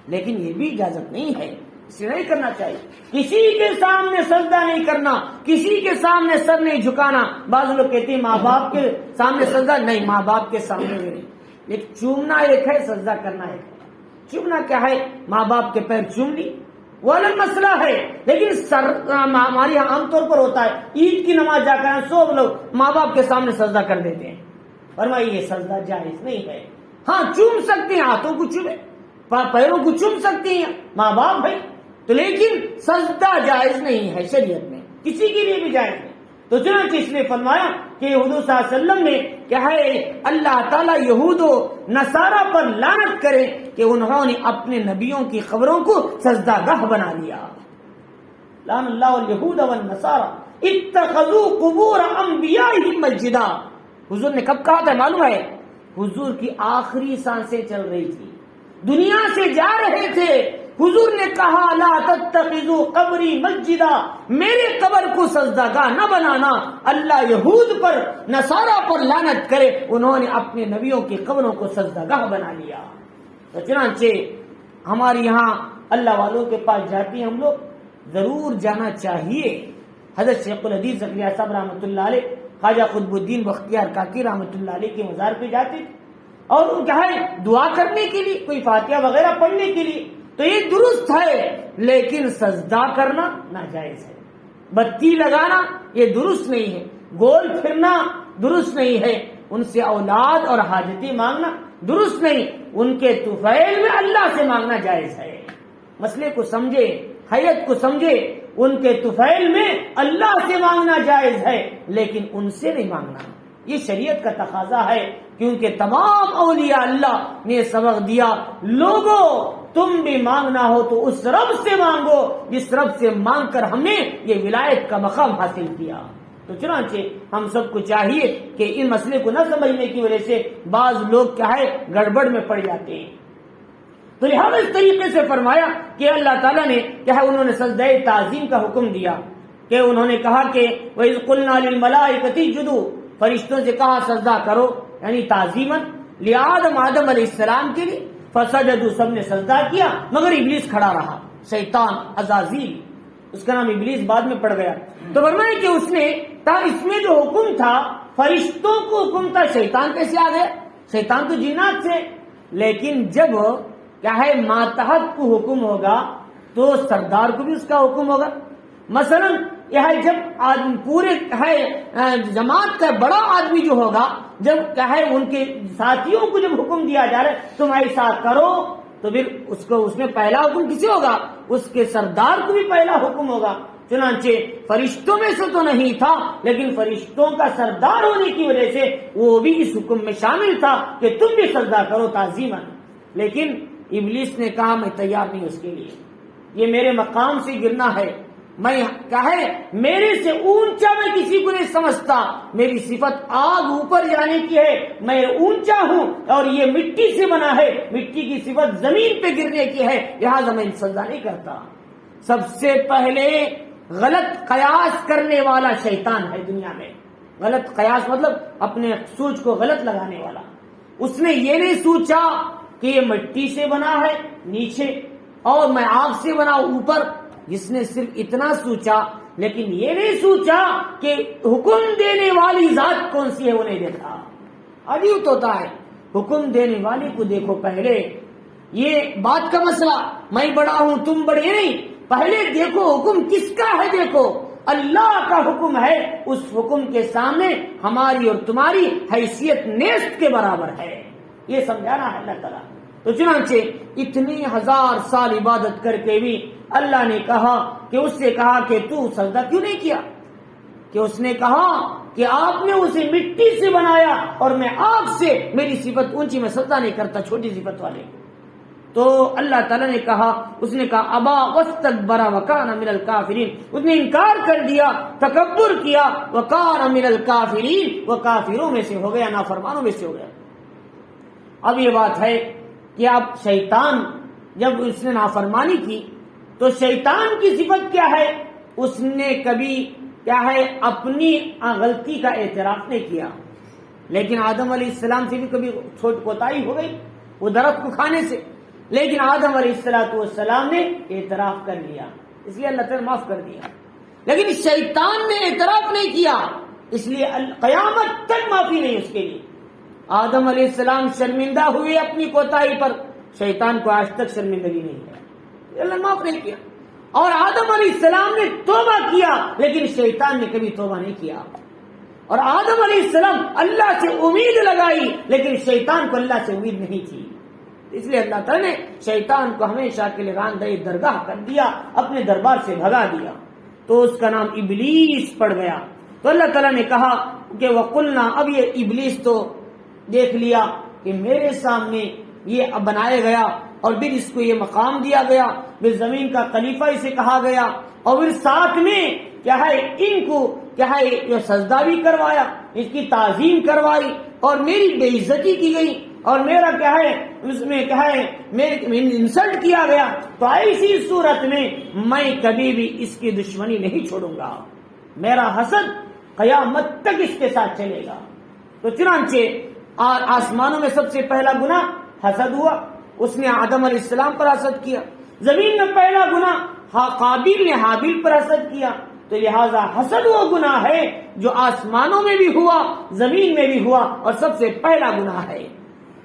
لیکن یہ بھی اجازت نہیں ہے، اسے نہیں کرنا چاہیے. کسی کے سامنے سجدہ نہیں کرنا، کسی کے سامنے سر نہیں جھکانا. بعض لوگ کہتے ہیں ماں باپ کے سامنے سجدہ نہیں، ماں باپ کے سامنے نہیں. لیکن چومنا ایک ہے، سجدہ کرنا ایک ہے. چومنا کیا ہے؟ ماں باپ کے پیر چوم لی، وہ الگ مسئلہ ہے. لیکن ہمارے یہاں عام طور پر ہوتا ہے عید کی نماز جا کر سب لوگ ماں باپ کے سامنے سجدہ کر دیتے ہیں. فرمائیے یہ سجدہ جائز نہیں ہے. ہاں چوم سکتے ہیں، ہاتھوں کو چومے، پیروں کو چوم سکتے ہیں، ماں باپ ہے تو، لیکن سجدہ جائز نہیں ہے شریعت میں، کسی کے لیے بھی جائز نہیں. تو چنانچہ اس نے فرمایا کہ حضور صلی اللہ علیہ وسلم نے کیا ہے اللہ تعالیٰ یہود و نصارہ پر لعنت کرے کہ انہوں نے اپنے نبیوں کی قبروں کو سجدہ گاہ بنا لیا. لعن اللہ الیہود والنصارى اتخذوا قبور انبیائہم مسجدا. حضور نے کب کہا تھا معلوم ہے؟ حضور کی آخری سانسیں چل رہی تھی، دنیا سے جا رہے تھے. حضور نے کہا لا تتخذوا قبری مسجدا، میرے قبر کو سجدہ گاہ نہ بنانا. اللہ یہود پر نصارہ پر لعنت کرے، انہوں نے اپنے نبیوں کی قبروں کو سجدہ گاہ بنا لیا. تو چنانچہ ہمارے یہاں اللہ والوں کے پاس جاتے ہیں ہم لوگ، ضرور جانا چاہیے. حضرت شیخ الحدیث زکریا صاحب رحمۃ اللہ علیہ، خواجہ قطب الدین بختیار کاکی رحمۃ اللہ علیہ کے مزار پہ جاتے تھے اور ان کیا ہے دعا کرنے کے لیے، کوئی فاتحہ وغیرہ پڑھنے کے لیے. تو یہ درست ہے، لیکن سجدہ کرنا ناجائز ہے. بتی لگانا یہ درست نہیں ہے، گول پھرنا درست نہیں ہے، ان سے اولاد اور حاجتیں مانگنا درست نہیں. ان کے طفیل میں اللہ سے مانگنا جائز ہے. مسئلے کو سمجھے، حیت کو سمجھے. ان کے طفیل میں اللہ سے مانگنا جائز ہے، لیکن ان سے نہیں مانگنا. یہ شریعت کا تقاضا ہے، کیونکہ تمام اولیاء اللہ نے سبق دیا لوگوں تم بھی مانگنا ہو تو اس رب سے مانگو جس رب سے مانگ کر ہم نے یہ ولایت کا مقام حاصل کیا. تو چنانچہ ہم سب کو چاہیے کہ ان مسئلے کو نہ سمجھنے کی وجہ سے بعض لوگ کیا ہے گڑبڑ میں پڑ جاتے ہیں. تو لہٰذا اس طریقے سے فرمایا کہ اللہ تعالیٰ نے کیا ہے انہوں نے سجدہ تعظیم کا حکم دیا کہ انہوں نے کہا کہ وَإِذْ قُلْنَا لِلْمَلَائِكَةِ اسْجُدُوا، فرشتوں سے کہا سجدہ کرو، یعنی تعظیماً آدم علیہ السلام کے لیے. فسجدوا، سب نے سجدہ کیا مگر ابلیس کھڑا رہا. شیطان عزازیل، اس کا نام ابلیس بعد میں پڑ گیا. تو فرمایا کہ اس نے اس میں جو حکم تھا فرشتوں کو حکم تھا، شیطان کیسے آ گئے؟ شیطان تو جنات سے، لیکن جب کیا ہے ماتحت کو حکم ہوگا تو سردار کو بھی اس کا حکم ہوگا. مثلا یہ جب آدمی پورے ہے جماعت کا بڑا آدمی جو ہوگا، جب کیا ہے ان کے ساتھیوں کو جب حکم دیا جا رہا ہے تم ایسا کرو، تو پھر اس میں پہلا حکم کسی ہوگا؟ اس کے سردار کو بھی پہلا حکم ہوگا. چنانچہ فرشتوں میں سے تو نہیں تھا، لیکن فرشتوں کا سردار ہونے کی وجہ سے وہ بھی اس حکم میں شامل تھا کہ تم بھی سجدہ کرو تعظیماً. لیکن ابلیس نے کہا میں تیار نہیں اس کے لیے، یہ میرے مقام سے گرنا ہے، میں کیا ہے میرے سے اونچا میں کسی کو نہیں سمجھتا، میری صفت آگ اوپر جانے کی ہے، میں اونچا ہوں اور یہ مٹی سے بنا ہے، مٹی کی صفت زمین پہ گرنے کی ہے، لہٰذا میں سجدہ نہیں کرتا. سب سے پہلے غلط قیاس کرنے والا شیطان ہے دنیا میں. غلط قیاس مطلب اپنے سوچ کو غلط لگانے والا. اس نے یہ نہیں سوچا کہ یہ مٹی سے بنا ہے نیچے اور میں آگ سے بنا اوپر، جس نے صرف اتنا سوچا، لیکن یہ نہیں سوچا کہ حکم دینے والی ذات کون سی ہے وہ نہیں دیکھا. عجیب ہوتا ہے، حکم دینے والی کو دیکھو پہلے. یہ بات کا مسئلہ میں بڑا ہوں تم بڑے نہیں، پہلے دیکھو حکم کس کا ہے. دیکھو اللہ کا حکم ہے، اس حکم کے سامنے ہماری اور تمہاری حیثیت نیست کے برابر ہے، یہ سمجھانا ہے اللہ تعالیٰ. تو چنانچہ اتنی 1000 سال عبادت کر کے بھی اللہ نے کہا کہ اس سے کہا کہ تو سجدہ کیوں نہیں کیا؟ کہ اس نے کہا کہ آپ نے اسے مٹی سے بنایا اور میں آگ سے، میری صفت اونچی، میں سجدہ نہیں کرتا چھوٹی صفت والے. تو اللہ تعالیٰ نے کہا، اس نے کہا ابا واستکبر وکان من الکافرین، اس نے انکار کر دیا، تکبر کیا، وکان من الکافرین، وہ کافروں میں سے ہو گیا، نافرمانوں میں سے ہو گیا. اب یہ بات ہے کہ اب شیطان جب اس نے نافرمانی کی تو شیطان کی صفت کیا ہے؟ اس نے کبھی کیا ہے اپنی غلطی کا اعتراف نہیں کیا. لیکن آدم علیہ السلام سے بھی کبھی چھوٹ کوتاہی ہو گئی وہ درخت کو کھانے سے، لیکن آدم علیہ السلام نے اعتراف کر لیا، اس لیے اللہ تعالیٰ معاف کر دیا. لیکن شیطان نے اعتراف نہیں کیا، اس لیے قیامت تک معافی نہیں اس کے لیے. آدم علیہ السلام شرمندہ ہوئے اپنی کوتاہی پر، شیطان کو آج تک شرمندگی نہیں ہے، اللہ معاف نہیں کیا. اور آدم علیہ السلام نے توبہ کیا، لیکن شیطان نے کبھی توبہ نہیں کیا. اور آدم علیہ السلام اللہ سے امید لگائی، لیکن شیطان کو اللہ سے امید نہیں تھی، اس لیے اللہ تعالیٰ نے شیطان کو ہمیشہ کے لیے راندہ درگاہ کر دیا، اپنے دربار سے بھگا دیا، تو اس کا نام ابلیس پڑ گیا. تو اللہ تعالیٰ نے کہا کہ وَقُلْنَا، اب یہ ابلیس تو دیکھ لیا کہ میرے سامنے یہ بنایا گیا اور پھر اس کو یہ مقام دیا گیا، پھر زمین کا خلیفہ اسے کہا گیا، اور پھر ساتھ میں کیا ہے ان کو کیا ہے یہ سجدہ بھی کروایا، اس کی تعظیم کروائی اور میری بے عزتی کی گئی اور میرا کیا ہے اس میں کیا ہے میرے انسلٹ کیا گیا. تو ایسی صورت میں میں کبھی بھی اس کی دشمنی نہیں چھوڑوں گا، میرا حسد قیامت تک اس کے ساتھ چلے گا. تو چنانچہ آسمانوں میں سب سے پہلا گناہ حسد ہوا، اس نے آدم علیہ السلام پر حسد کیا. زمین میں پہلا گناہ قابیل نے حابیل پر حسد کیا. تو لہذا حسد وہ گناہ ہے جو آسمانوں میں بھی ہوا، زمین میں بھی ہوا، اور سب سے پہلا گناہ ہے.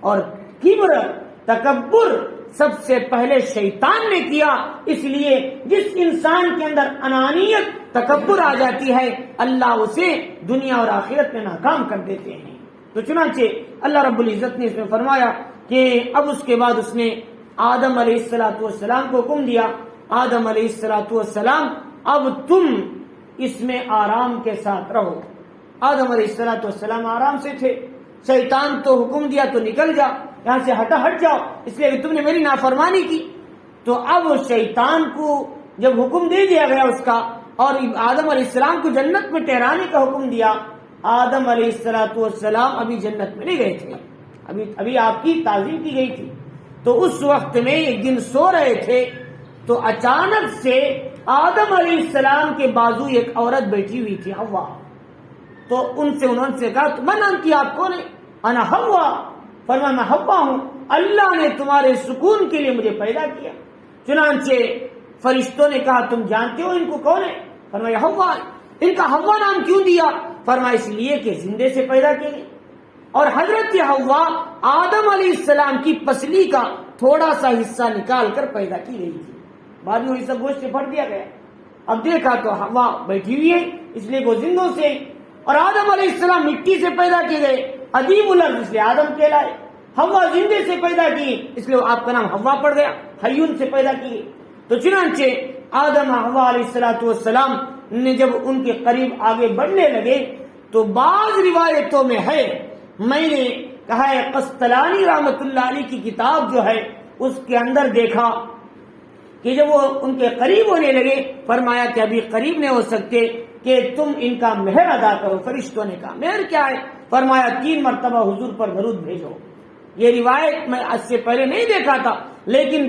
اور کبر، تکبر سب سے پہلے شیطان نے کیا. اس لیے جس انسان کے اندر انانیت، تکبر آ جاتی ہے، اللہ اسے دنیا اور آخرت میں ناکام کر دیتے ہیں. تو چنانچہ اللہ رب العزت نے اس میں فرمایا کہ اب اس کے بعد اس نے آدم علیہ السلام کو حکم دیا، آدم علیہ السلام اب تم اس میں آرام کے ساتھ رہو. آدم علیہ السلام آرام سے تھے، شیطان تو حکم دیا تو نکل جا یہاں سے، ہٹ جاؤ، اس لیے کہ تم نے میری نافرمانی کی. تو اب شیطان کو جب حکم دے دیا گیا اس کا اور آدم علیہ السلام کو جنت میں ٹھہرانے کا حکم دیا، آدم علیہ السلام ابھی جنت میں نہیں گئے تھے، ابھی آپ کی تعظیم کی گئی تھی. تو اس وقت میں ایک دن سو رہے تھے تو اچانک سے آدم علیہ السلام کے بازو ایک عورت بیٹھی ہوئی تھی، حوا. تو انہوں سے کہا من انتی، آپ کون ہے؟ انا حوا. فرمایا میں حوا ہوں، اللہ نے تمہارے سکون کے لیے مجھے پیدا کیا. چنانچہ فرشتوں نے کہا تم جانتے ہو ان کو کون ہے؟ فرمایا حوا. ان کا حوا نام کیوں دیا؟ فرمایا اس لیے کہ زندے سے پیدا کیے اور حضرت حوا آدم علیہ السلام کی پسلی کا تھوڑا سا حصہ نکال کر پیدا کی گئی تھی، بعد میں حصہ گوشت سے بھر دیا گیا. اب دیکھا تو حوا بیٹھی ہوئی ہے، اس لیے وہ زندوں سے، اور آدم علیہ السلام مٹی سے پیدا کیے گئے، ادیم الارض اس لیے آدم کہلائے. حوا زندے سے پیدا کی اس لیے آپ کا نام حوا پڑ گیا، حیون سے پیدا کی. تو چنانچہ آدم حوا علیہ السلام نے جب ان کے قریب آگے بڑھنے لگے تو بعض روایتوں میں ہے، میں نے کہا ہے قسطلانی رحمت اللہ علیہ کی کتاب جو ہے اس کے اندر دیکھا کہ جب وہ ان کے قریب ہونے لگے فرمایا کہ ابھی قریب نہیں ہو سکتے کہ تم ان کا مہر ادا کرو. فرشتوں نے کہا مہر کیا ہے؟ فرمایا 3 مرتبہ حضور پر درود بھیجو. یہ روایت میں اس سے پہلے نہیں دیکھا تھا، لیکن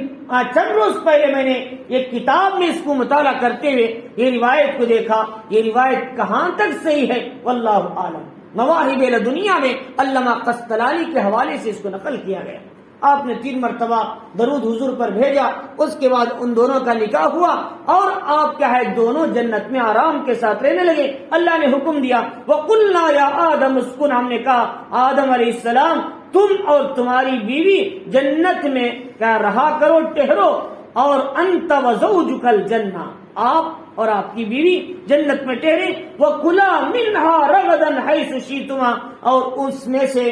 چند روز پہلے میں نے ایک کتاب میں اس کو مطالعہ کرتے ہوئے یہ روایت کو دیکھا. یہ روایت کہاں تک صحیح ہے واللہ عالم. مواہب لدنیا میں علامہ قسطلانی کے حوالے سے اس کو نقل کیا گیا. آپ نے 3 مرتبہ درود حضور پر بھیجا، اس کے بعد ان دونوں کا نکاح ہوا اور آپ کیا ہے دونوں جنت میں آرام کے ساتھ رہنے لگے. اللہ نے حکم دیا وَقُلْنَا يَا آدَمُ اسْكُنْ، ہم نے کہا آدم علیہ السلام تم اور تمہاری بیوی جنت میں کیا رہا کرو، ٹھہرو، اور انت وزوجک الجنہ، آپ اور آپ کی بیوی جنت میں ٹھہرے. وَكُلَا مِنْهَا رَغَدًا حَيْثُ شِئْتُمَا، اور اس میں سے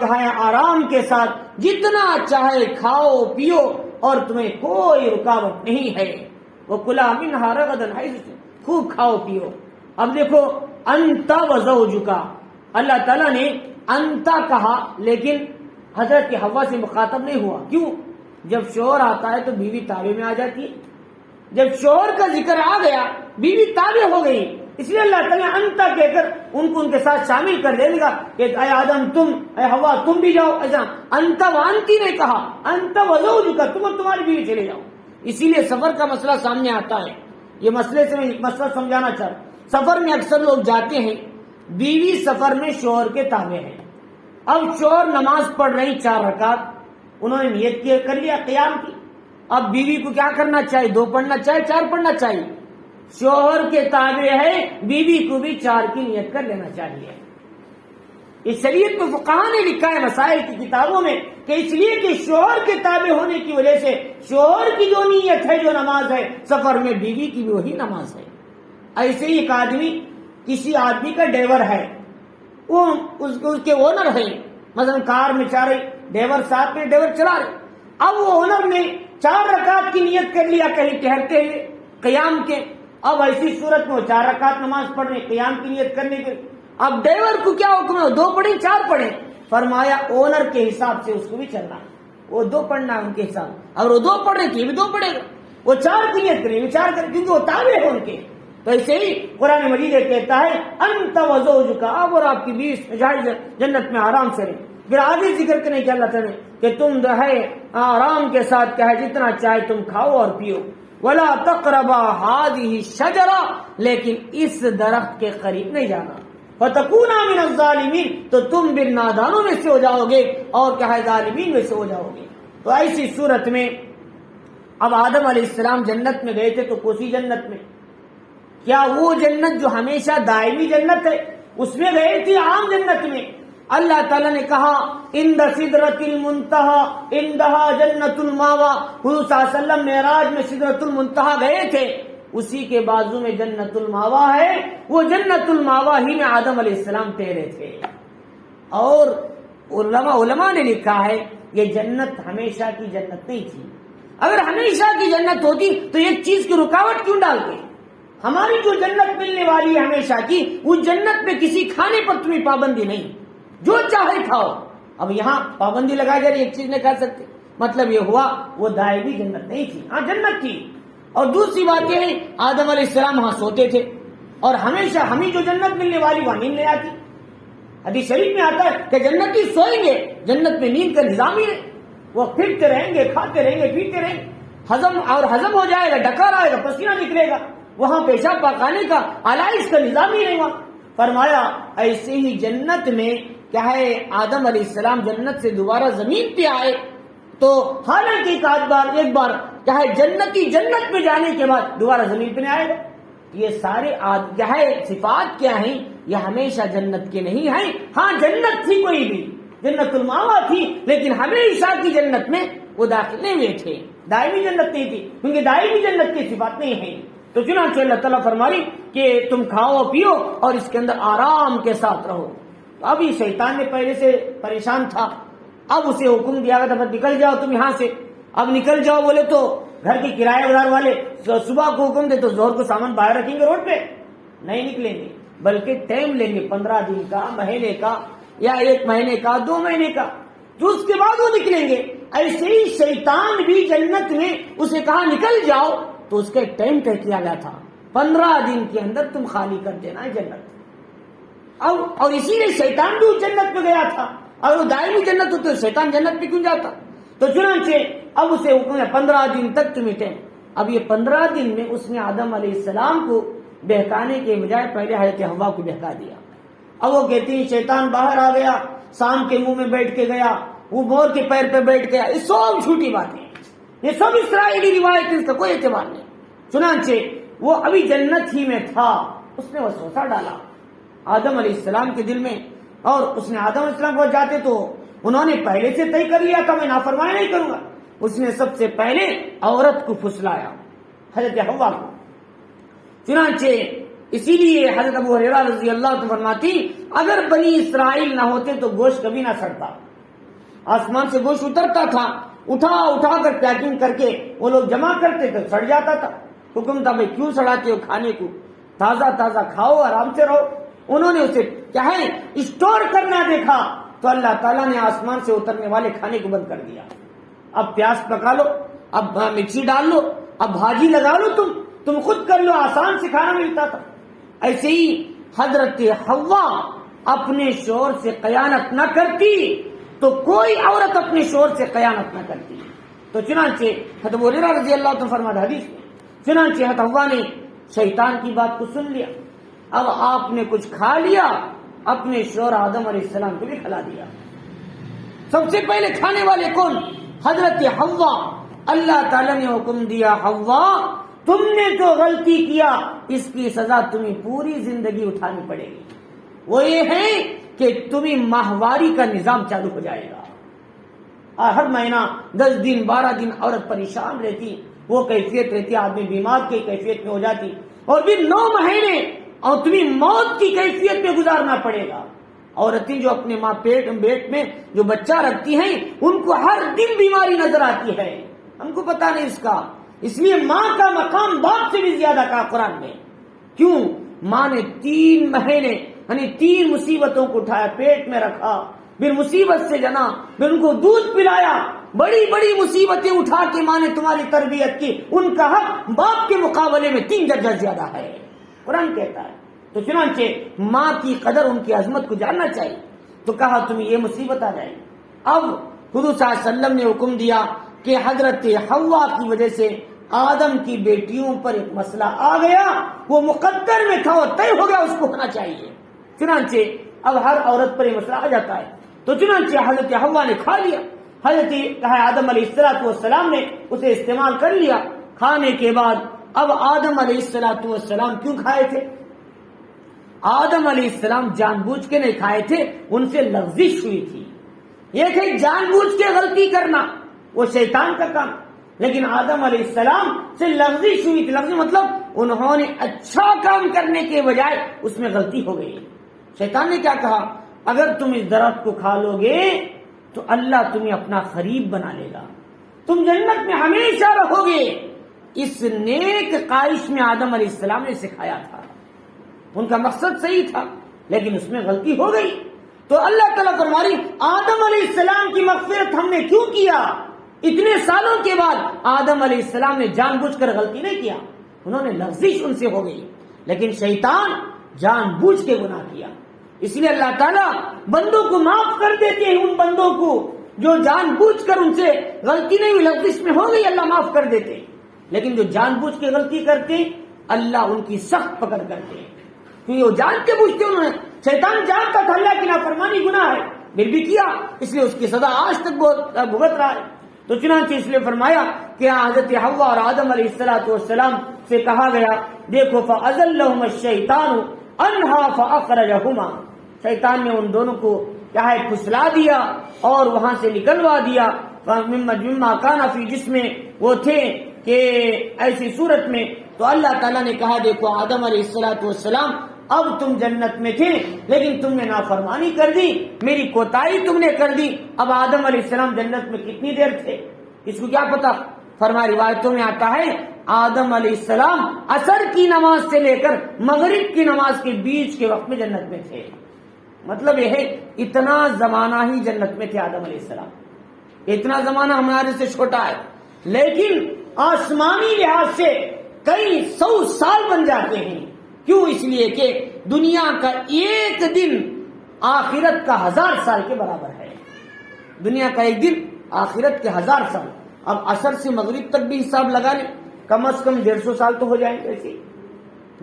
کہا آرام کے ساتھ جتنا چاہے کھاؤ پیو اور تمہیں کوئی رکاوٹ نہیں ہے. وَكُلَا مِنْهَا رَغَدًا حَيْثُ شِئْتُمَا، خوب کھاؤ پیو. اب دیکھو انت وزوجک، اللہ تعالیٰ نے انتا کہا لیکن حضرت حوا سے مخاطب نہیں ہوا. کیوں؟ جب شوہر آتا ہے تو بیوی تابع میں آ جاتی ہے. جب شوہر کا ذکر آ گیا بیوی تابع ہو گئی، اس لیے اللہ تعالیٰ انتا کہہ کر ان کو ان کے ساتھ شامل کر دے گا کہ اے آدم تم، اے حوا تم بھی جاؤ. ایسا انتا وانتی نے کہا، انتا وزوجک، تم اور تمہاری بیوی چلے جاؤ. اسی لیے سفر کا مسئلہ سامنے آتا ہے. یہ مسئلے سے میں ایک مسئلہ سمجھانا چاہتا ہوں. سفر میں اکثر لوگ جاتے ہیں، بیوی سفر میں شوہر کے تابع ہے. اب شوہر نماز پڑھ رہی 4 رکعت، انہوں نے نیت کر لیا قیام کی. اب بیوی کو کیا کرنا چاہیے؟ 2 پڑھنا چاہیے، 4 پڑھنا چاہیے. شوہر کے تابع ہے، بیوی کو بھی 4 کی نیت کر لینا چاہیے. اس شریعت میں فقہاء نے لکھا ہے مسائل کی کتابوں میں کہ اس لیے کہ شوہر کے تابع ہونے کی وجہ سے شوہر کی جو نیت ہے، جو نماز ہے سفر میں، بیوی کی بھی وہی نماز ہے. ایسے ہی ایک آدمی، کسی آدمی کا ڈرائیور ہے، وہ اس کے اونر ہے، مثلا کار میں چاہ رہے، ڈرائیور ساتھ میں ڈرائیور چلا رہے. اب وہ اونر نے 4 رکعت کی نیت کر لیا کہیں ٹہرتے ہوئے قیام کے. اب ایسی صورت میں وہ 4 رکعت نماز پڑھ رہے قیام کی نیت کرنے کے. اب ڈرائیور کو کیا حکم ہے؟ 2 پڑھیں 4 پڑھیں؟ فرمایا اونر کے حساب سے اس کو بھی چلنا ہے، وہ 2 پڑھنا ہے ان کے حساب. اور وہ 2 پڑھ رہے تھے، یہ بھی 2 پڑھے گا. وہ 4 کی نیت کریں، 4 کریں، کیونکہ وہ تابع ہے ان کے. تو ایسے ہی قرآن مجید کہتا ہے انت وزوجک، آپ اور آپ کی بیوی جنت میں آرام سے رہیں. پھر آگے ذکر کرنے کے اللہ تعالیٰ کہ تم جو ہے آرام کے ساتھ کیا ہے جتنا چاہے تم کھاؤ اور پیو. ولا تقربا هذه الشجرة، لیکن اس درخت کے قریب نہیں جانا. فتکونا من الظالمین، تو تم بھی نادانوں میں سے ہو جاؤ گے اور کیا ہے ظالمین میں سے ہو جاؤ گے. تو ایسی صورت میں اب آدم علیہ السلام جنت میں گئے تھے تو کوسی جنت میں، کیا وہ جنت جو ہمیشہ دائمی جنت ہے اس میں گئے تھے؟ عام جنت میں. اللہ تعالیٰ نے کہا عند سدرۃ المنتہی عندہا جنت الماوا. حضور صلی اللہ علیہ وسلم معراج میں سدرۃ المنتہا گئے تھے، اسی کے بازو میں جنت الماوا ہے. وہ جنت الماوا ہی میں آدم علیہ السلام ٹھہرے تھے. اور علماء نے لکھا ہے یہ جنت ہمیشہ کی جنت نہیں تھی. اگر ہمیشہ کی جنت ہوتی تو ایک چیز کی رکاوٹ کیوں ڈالتے؟ ہماری جو جنت ملنے والی ہے ہمیشہ کی، اس جنت میں کسی کھانے پر تمہیں پابندی نہیں، جو چاہے کھاؤ. اب یہاں پابندی لگائی جا رہی، ایک چیز نہیں کھا سکتے. مطلب یہ ہوا وہ دائمی جنت نہیں تھی. ہاں جنت تھی. اور دوسری بات یہ ہے آدم علیہ السلام وہاں سوتے تھے، اور ہمیشہ ہمیں جو جنت ملنے والی وہاں نیند نہیں آتی. حدیث شریف میں آتا ہے کہ جنتی سوئیں گے، جنت میں نیند کا نظام ہی ہے. وہ پھرتے رہیں گے، کھاتے رہیں گے، پیتے رہیں گے، ہضم ہو جائے گا، ڈکار آئے گا، پسینہ نکلے گا. وہاں پیشاب پاخانے کا آلائش کا نظام ہی نہیں. وہاں فرمایا ایسے ہی جنت میں کیا ہے آدم علیہ السلام جنت سے دوبارہ زمین پہ آئے تو حالانکہ ایک بار کیا ہے جنتی جنت میں جانے کے بعد دوبارہ زمین پہ نہیں آئے گا. یہ سارے کیا ہے صفات کیا ہیں؟ یہ ہمیشہ جنت کے نہیں ہیں. ہاں جنت تھی کوئی بھی، جنت الماوا تھی، لیکن ہمیشہ کی جنت میں وہ داخل نہیں ہوئے تھے. دائمی جنت نہیں تھی، کیونکہ دائمی جنت کی صفات نہیں ہے. تو چنانچہ اللہ تعالیٰ فرمائی کہ تم کھاؤ پیو اور اس کے اندر آرام کے ساتھ رہو. تو اب یہ شیطان نے پہلے سے پریشان تھا، اب اسے حکم دیا گیا تھا نکل جاؤ تم یہاں سے. اب نکل جاؤ بولے تو گھر کے کرایہ دار والے صبح کو حکم دے تو ظہر کو سامان باہر رکھیں گے روڈ پہ، نہیں نکلیں گے، بلکہ ٹائم لیں گے 15 دن کا، مہینے کا، یا 1 مہینے کا، 2 مہینے کا، تو اس کے بعد وہ نکلیں گے. ایسے ہی شیطان بھی جنت میں اسے کہا نکل جاؤ تو اس کا ایک ٹائم طے کیا گیا تھا، 15 دن کے اندر تم خالی کر دینا ہے جنت. اور اسی لیے شیطان بھی اس جنت میں گیا تھا. اور وہ دائمی جنت ہوتی تو شیطان جنت میں کیوں جاتا؟ تو چنانچہ اب اسے حکم ہے 15 دن تک تم ٹائم. اب یہ 15 دن میں اس نے آدم علیہ السلام کو بہکانے کے بجائے پہلے حضرت حوا کو بہکا دیا. اب وہ کہتی ہیں شیطان باہر آ گیا، سام کے منہ میں بیٹھ کے گیا، وہ مور کے پیر پہ بیٹھ گیا. یہ سب جھوٹی باتیں، یہ سب اسرائیلی روایت، اس کا کوئی اعتبار نہیں. چنانچہ وہ ابھی جنت ہی میں تھا، اس نے وسوسہ ڈالا آدم علیہ السلام کے دل میں. اور اس نے آدم علیہ السلام کو جاتے تو انہوں نے پہلے سے طے کر لیا تھا میں نافرمانی نہیں کروں گا. اس نے سب سے پہلے عورت کو پھسلایا، حضرت حوا کو. چنانچہ اسی لیے حضرت ابو ہریرہ رضی اللہ عنہ فرماتی اگر بنی اسرائیل نہ ہوتے تو گوشت کبھی نہ سڑتا. آسمان سے گوشت اترتا تھا، اٹھا کر پیکنگ کر کے وہ لوگ جمع کرتے تھے، سڑ جاتا تھا. حکم تھا بھائی کیوں سڑاتے ہو کھانے کو، تازہ تازہ کھاؤ، آرام سے رہو. انہوں نے اسے کیا ہے اسٹور کرنا دیکھا تو اللہ تعالیٰ نے آسمان سے اترنے والے کھانے کو بند کر دیا. اب پیاز پکا لو، اب مکسی ڈال لو، اب بھاجی لگا لو، تم خود کر لو، آسان سے کھانا ملتا تھا. ایسے ہی حضرت حوا اپنے شوہر سے خیانت نہ کرتی تو کوئی عورت اپنے شوہر سے خیانت نہ کرتی. تو چنانچہ حضرت ابو ہریرہ رضی اللہ عنہ فرماتے حدیث میں چنانچہ حضرت حوا نے شیطان کی بات کو سن لیا. اب آپ نے کچھ کھا لیا، اپنے شوہر آدم علیہ السلام کو بھی کھلا دیا. سب سے پہلے کھانے والے کون؟ حضرت حوا. اللہ تعالیٰ نے حکم دیا حوا تم نے جو غلطی کیا اس کی سزا تمہیں پوری زندگی اٹھانی پڑے گی. وہ یہ ہے کہ تمہیں ماہواری کا نظام چالو ہو جائے گا. ہر مہینہ 10 دن 12 دن عورت پریشان رہتی، وہ کیفیت رہتی، آدمی بیمار کی کیفیت میں ہو جاتی، اور پھر 9 مہینے اور تمہیں موت کی کیفیت میں گزارنا پڑے گا. عورتیں جو اپنے ماں پیٹ میں جو بچہ رکھتی ہیں ان کو ہر دن بیماری نظر آتی ہے، ہم کو پتا نہیں اس کا. اس لیے ماں کا مقام باپ سے بھی زیادہ کہا قرآن میں. کیوں؟ ماں نے 3 مہینے یعنی 3 مصیبتوں کو اٹھایا، پیٹ میں رکھا، پھر مصیبت سے جنا، پھر ان کو دودھ پلایا، بڑی بڑی مصیبتیں اٹھا کے ماں نے تمہاری تربیت کی. ان کا حق باپ کے مقابلے میں 3 درجہ زیادہ ہے، قرآن کہتا ہے. تو چنانچہ ماں کی قدر، ان کی عظمت کو جاننا چاہیے. تو کہا تمہیں یہ مصیبت آ جائے. اب حضور صلی اللہ علیہ وسلم نے حکم دیا کہ حضرت حوا کی وجہ سے آدم کی بیٹیوں پر ایک مسئلہ آ گیا، وہ مقدر میں تھا، وہ طے ہو گیا، اس کو ہونا چاہیے. چنانچہ اب ہر عورت پر یہ مسئلہ آ جاتا ہے. تو چنانچہ حضرت حوا نے کھا لیا. حضرت آدم علیہ السلام نے اسے استعمال کر لیا. کھانے کے بعد اب آدم علیہ السلام کیوں کھائے تھے؟ آدم علیہ السلام جان بوجھ کے نہیں کھائے تھے، ان سے لغزش ہوئی تھی. یہ کہ جان بوجھ کے غلطی کرنا وہ شیطان کا کام، لیکن آدم علیہ السلام سے لغزش ہوئی تھی. لغزش مطلب انہوں نے اچھا کام کرنے کے بجائے اس میں غلطی ہو گئی. شیطان نے کیا کہا؟ اگر تم اس درخت کو کھا لو گے تو اللہ تمہیں اپنا قریب بنا لے گا، تم جنت میں ہمیشہ رہو گے. اس نیک خواہش میں آدم علیہ السلام نے سکھایا تھا، ان کا مقصد صحیح تھا، لیکن اس میں غلطی ہو گئی. تو اللہ تعالیٰ فرماری آدم علیہ السلام کی مغفرت ہم نے کیوں کیا؟ اتنے سالوں کے بعد آدم علیہ السلام نے جان بوجھ کر غلطی نہیں کیا، انہوں نے لغزش ان سے ہو گئی، لیکن شیطان جان بوجھ کے گناہ کیا. اس لیے اللہ تعالیٰ بندوں کو معاف کر دیتے ہیں، ان بندوں کو جو جان بوجھ کر ان سے غلطی نہیں ہوئی، لغزش میں ہو گئی، اللہ معاف کر دیتے. لیکن جو جان بوجھ کے غلطی کرتے اللہ ان کی سخت پکڑ کرتے ہیں، کیونکہ وہ جانتے بوجھتے انہوں نے. شیطان جانتا تھا اللہ کی نافرمانی گناہ ہے، پھر بھی کیا، اس لیے اس کی سزا آج تک بھگت رہا ہے. تو چنانچہ اس لیے فرمایا کہ حضرت حوا اور آدم علیہ السلام سے کہا گیا دیکھو فَأَزَلَّهُمَا الشَّيْطَانُ انہا فاخرجہما، شیطان نے ان دونوں کو کیا ہے پھسلا دیا اور وہاں سے نکلوا دیا. مما کان فی جسم، وہ تھے کہ ایسی صورت میں. تو اللہ تعالیٰ نے کہا دیکھو آدم علیہ السلام اب تم جنت میں تھے لیکن تم نے نافرمانی کر دی، میری کوتاہی تم نے کر دی. اب آدم علیہ السلام جنت میں کتنی دیر تھے اس کو کیا پتا؟ فرمایا روایتوں میں آتا ہے آدم علیہ السلام عصر کی نماز سے لے کر مغرب کی نماز کے بیچ کے وقت میں جنت میں تھے. مطلب یہ ہے اتنا زمانہ ہی جنت میں تھے آدم علیہ السلام. اتنا زمانہ ہمارے سے چھوٹا ہے لیکن آسمانی لحاظ سے کئی 100 سال بن جاتے ہیں. کیوں؟ اس لیے کہ دنیا کا ایک دن آخرت کا 1000 سال کے برابر ہے. دنیا کا ایک دن آخرت کے 1000 سال. اب عصر سے مغرب تک بھی حساب لگا لیں، کم از کم 150 سال تو ہو جائیں گے. ایسے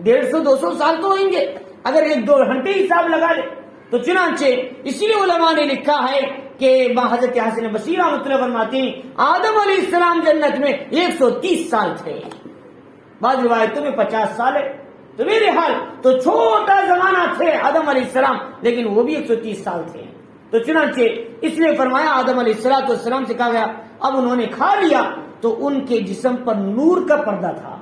150-200 سال تو ہوئیں گے اگر 1-2 گھنٹے حساب لگا لیں. تو چنانچہ اسی لیے علماء نے لکھا ہے کہ حضرت حسن بصری رحمۃ اللہ فرماتے ہیں آدم علیہ السلام جنت میں 130 سال تھے، بعض روایتوں میں 50 سال ہے. تو میرے حال تو چھوٹا زمانہ تھے آدم علیہ السلام لیکن وہ بھی 130 سال تھے. تو چنانچہ اس لیے فرمایا آدم علیہ السلام سے کہا گیا اب انہوں نے کھا لیا تو ان کے جسم پر نور کا پردہ تھا.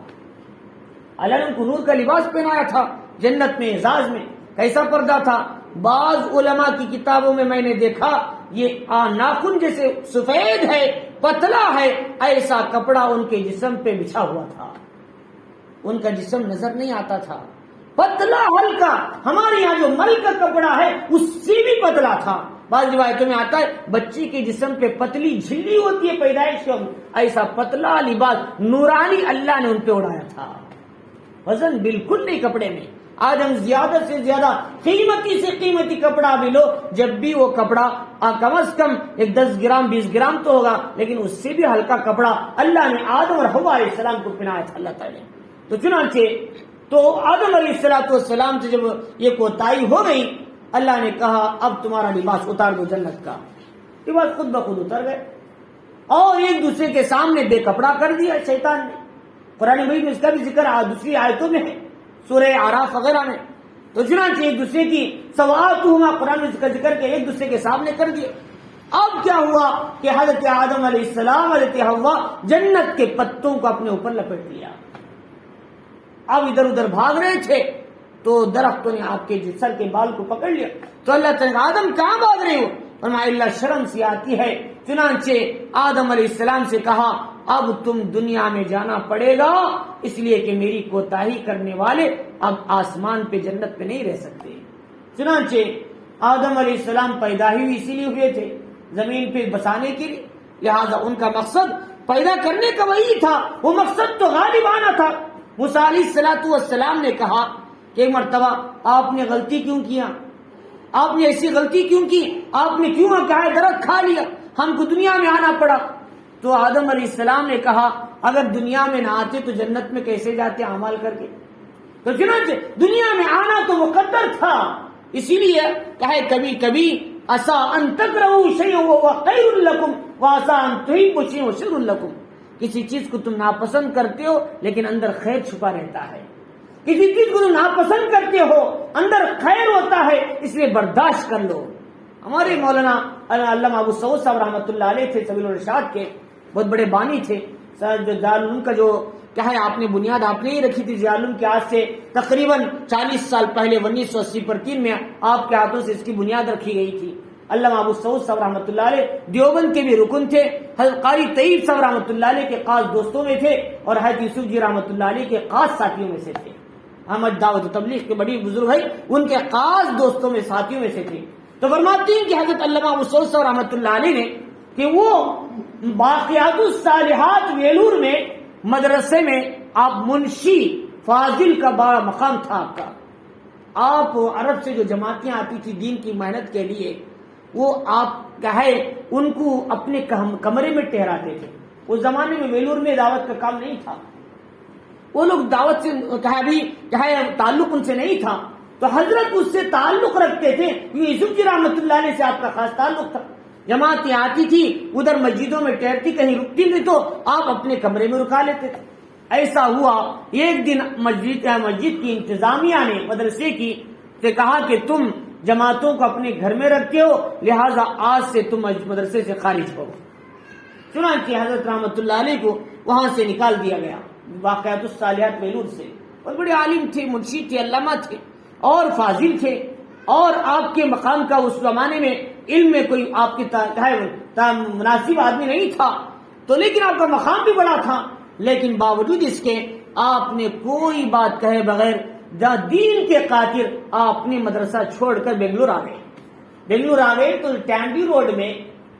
اللہ نے ان کو نور کا لباس پہنایا تھا جنت میں اعزاز میں. کیسا پردہ تھا؟ بعض علماء کی کتابوں میں میں نے دیکھا یہ ناخن جیسے سفید ہے، پتلا ہے، ایسا کپڑا ان کے جسم پہ بچھا ہوا تھا. ان کا جسم نظر نہیں آتا تھا، پتلا ہلکا. ہمارے یہاں جو مل کا کپڑا ہے اس سے بھی پتلا تھا. بعض روایتوں میں آتا ہے بچی کے جسم پہ پتلی جھلی ہوتی ہے پیدائش سے، ایسا پتلا لباس نورانی اللہ نے ان پہ اڑایا تھا. وزن بالکل نہیں کپڑے میں. آج ہم زیادہ سے زیادہ قیمتی سے قیمتی کپڑا بھی لو، جب بھی وہ کپڑا کم از کم 10 گرام 20 گرام تو ہوگا لیکن اس سے بھی ہلکا کپڑا اللہ نے آدم اور حوا علیہ السلام کو پہنایا تھا اللہ تعالی. تو چنانچہ تو آدم علیہ السلام سے جب یہ کوتاہی ہو گئی اللہ نے کہا اب تمہارا لباس اتار دو جنت کا. لباس خود بخود اتر گئے اور ایک دوسرے کے سامنے بے کپڑا کر دیا شیطان نے. قرآن مجید میں اس کا بھی ذکر دوسری آیتوں میں ہے، سورہ اعراف وغیرہ میں. تو چنانچہ ایک دوسرے کی سواتہما قرآن میں اس کا ذکر کہ ایک دوسرے کے سامنے کر دیا. اب کیا ہوا کہ حضرت آدم علیہ السلام حضرت حوا جنت کے پتوں کو اپنے اوپر لپیٹ لیا. اب ادھر ادھر بھاگ رہے تھے تو درختوں نے آپ کے سر کے بال کو پکڑ لیا. تو اللہ تعالیٰ آدم کہاں بھاگ رہے ہو؟ فرمایا اللہ شرم سی آتی ہے. چنانچہ آدم علیہ السلام سے کہا اب تم دنیا میں جانا پڑے گا اس لیے کہ میری کوتاہی کرنے والے اب آسمان پہ جنت پہ نہیں رہ سکتے. چنانچہ آدم علیہ السلام پیدا ہی اسی لیے ہوئے تھے زمین پہ بسانے کے لیے، لہذا ان کا مقصد پیدا کرنے کا وہی تھا. وہ مقصد تو غالبانہ تھا. موسیٰ علیہ السلام نے کہا کہ ایک مرتبہ آپ نے غلطی کیوں کیا؟ آپ نے ایسی غلطی کیوں کی؟ آپ نے کیوں کہا درخت کھا لیا؟ ہم کو دنیا میں آنا پڑا. تو آدم علیہ السلام نے کہا اگر دنیا میں نہ آتے تو جنت میں کیسے جاتے اعمال کر کے؟ تو چنانچہ دنیا میں آنا تو مقدر تھا. اسی لیے کہے کبھی کبھی عسى ان تكرهوا شيئا وهو خير لكم وعسى ان تحبوا شيئا وهو شر لكم. کسی چیز کو تم ناپسند کرتے ہو لیکن اندر خیر چھپا رہتا ہے. کسی چیز کو تم ناپسند کرتے ہو اندر خیر ہوتا ہے، اس لیے برداشت کر لو. ہمارے مولانا علامہ ابو سعود صاحب رحمۃ اللہ علیہ تھے سبیل الرشاد کے بہت بڑے بانی تھے. جو دارالعلوم کا جو کیا ہے آپ نے بنیاد آپ نے ہی رکھی تھی. دارالعلوم کے آج سے تقریباً 40 سال پہلے 1980 میں آپ کے ہاتھوں سے اس کی بنیاد رکھی گئی تھی. علامہ ابو سعود صاحب رحمۃ اللہ علیہ دیوبند کے بھی رکن تھے. حضرت قاری طیب صاحب رحمۃ اللہ علیہ کے خاص دوستوں میں تھے اور حضرت یوسف جی رحمۃ اللہ علیہ کے خاص ساتھیوں میں سے تھے. احمد دعوت و تبلیغ کے بڑی بزرگ ہے، ان کے خاص دوستوں میں ساتھیوں میں سے تھے. تو فرماتے ہیں کہ حضرت علامہ ابو سعود صاحب رحمۃ اللہ علیہ نے کہ وہ باقیات الصالحات ویلور میں مدرسے میں آپ منشی فاضل کا بڑا مقام تھا آپ کا. آپ عرب سے جو جماعتیں آتی تھی دین کی محنت کے لیے وہ آپ کیا ہے ان کو اپنے کمرے میں ٹھہراتے تھے. اس زمانے میں ویلور میں دعوت کا کام نہیں تھا، وہ لوگ دعوت سے تعلق ان سے نہیں تھا. تو حضرت اس سے تعلق رکھتے تھے کیونکہ یوسف جی رحمۃ اللہ علیہ سے آپ کا خاص تعلق تھا. جماعتیں آتی تھی ادھر مسجدوں میں ٹھہرتی، کہیں رکتی نہیں تو آپ اپنے کمرے میں رکا لیتے تھے. ایسا ہوا ایک دن مسجد کی انتظامیہ نے مدرسے کی سے کہا کہ تم جماعتوں کو اپنے گھر میں رکھتے ہو، لہذا آج سے تم مدرسے سے خارج ہو۔ چنانچہ حضرت رحمت اللہ علیہ کو وہاں سے نکال دیا گیا۔ واقعات الصالحات ویلور سے، اور بڑے عالم تھے، منشی تھے، علامہ تھے اور فاضل تھے، اور آپ کے مقام کا اس زمانے میں علم میں کوئی آپ کے مناسب آدمی نہیں تھا، تو لیکن آپ کا مقام بھی بڑا تھا، لیکن باوجود اس کے آپ نے کوئی بات کہے بغیر دین کے خاطر آپ اپنے مدرسہ چھوڑ کر بنگلور آ گئے۔ تو ٹینڈی روڈ میں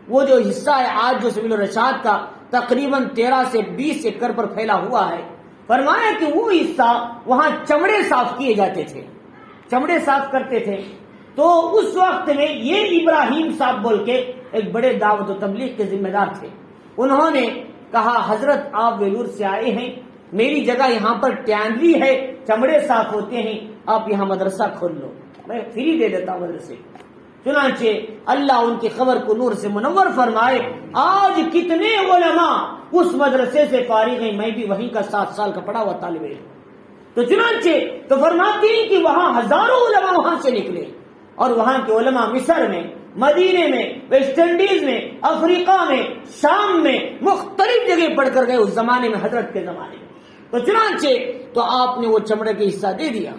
وہ جو حصہ ہے آج جو سبیل الرشاد کا تقریباً 13 سے 20 ایکڑ پر پھیلا ہوا ہے، فرمایا کہ وہ حصہ وہاں چمڑے صاف کیے جاتے تھے، چمڑے صاف کرتے تھے۔ تو اس وقت میں یہ ابراہیم صاحب بول کے ایک بڑے دعوت و تبلیغ کے ذمہ دار تھے، انہوں نے کہا حضرت آپ ویلور سے آئے ہیں، میری جگہ یہاں پر ٹینڈری ہے، چمڑے صاف ہوتے ہیں، آپ یہاں مدرسہ کھول لو، میں فری دے دیتا ہوں مدرسے۔ چنانچہ اللہ ان کی خبر کو نور سے منور فرمائے، آج کتنے علماء اس مدرسے سے فارغ ہیں، میں بھی وہیں کا 7 سال کا پڑھا ہوا طالب علم۔ تو چنانچہ تو فرماتے ہیں کہ وہاں ہزاروں علماء وہاں سے نکلے، اور وہاں کے علماء مصر میں، مدینے میں، ویسٹ انڈیز میں، افریقہ میں، شام میں، مختلف جگہ پڑھ کر گئے اس زمانے میں، حضرت کے زمانے میں۔ تو چنانچہ تو آپ نے وہ چمڑے کا حصہ دے دیا۔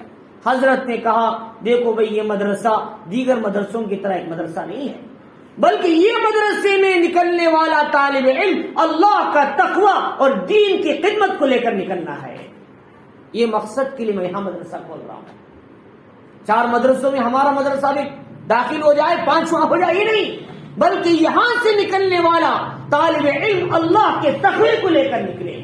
حضرت نے کہا دیکھو بھئی یہ مدرسہ دیگر مدرسوں کی طرح ایک مدرسہ نہیں ہے، بلکہ یہ مدرسے میں نکلنے والا طالب علم اللہ کا تقوی اور دین کی خدمت کو لے کر نکلنا ہے، یہ مقصد کے لیے میں یہاں مدرسہ کھول رہا ہوں۔ 4 مدرسوں میں ہمارا مدرسہ بھی داخل ہو جائے، 5واں ہو جائے، یہ نہیں، بلکہ یہاں سے نکلنے والا طالب علم اللہ کے تقوی کو لے کر نکلے،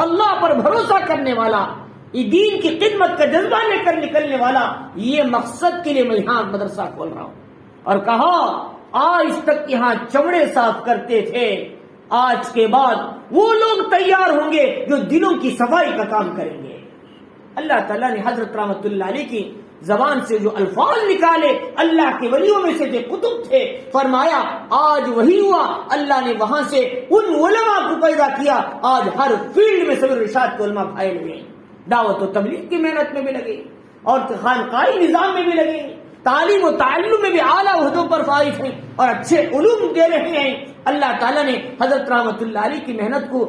اللہ پر بھروسہ کرنے والا، یہ دین کی خدمت کا جذبہ لے کر نکلنے والا، یہ مقصد کے لیے میں یہاں مدرسہ کھول رہا ہوں۔ اور کہا آج تک یہاں چمڑے صاف کرتے تھے، آج کے بعد وہ لوگ تیار ہوں گے جو دلوں کی صفائی کا کام کریں گے۔ اللہ تعالیٰ نے حضرت رحمت اللہ علیہ کی زبان سے جو الفاظ نکالے، اللہ کے ولیوں میں سے جو کتب تھے، فرمایا آج وہی ہوا، اللہ نے وہاں سے ان علماء کو پیدا کیا، آج ہر فیلڈ میں سبیل الرشاد کے علماء پھیل ہوئے، دعوت و تبلیغ کی محنت میں بھی لگے، اور خانقاہی نظام میں بھی لگے، تعلیم و تعلم میں بھی اعلیٰ عہدوں پر فائز ہیں اور اچھے علوم دے رہے ہیں۔ اللہ تعالیٰ نے حضرت رحمت اللہ علیہ کی محنت کو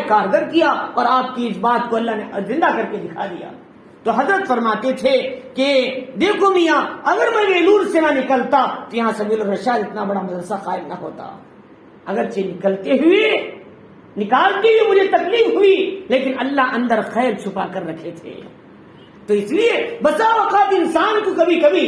کارگر کیا، اور آپ کی اس بات کو اللہ نے زندہ کر کے دکھا دیا۔ تو حضرت فرماتے تھے کہ دیکھو میاں، اگر میں ویلور سے نہ نکلتا تو یہاں سبیل الرشاد اتنا بڑا مدرسہ قائم نہ ہوتا، اگرچہ نکلتے ہوئے نکالتے ہوئے مجھے تکلیف ہوئی، لیکن اللہ اندر خیر چھپا کر رکھے تھے۔ تو اس لیے بسا اوقات انسان کو کبھی کبھی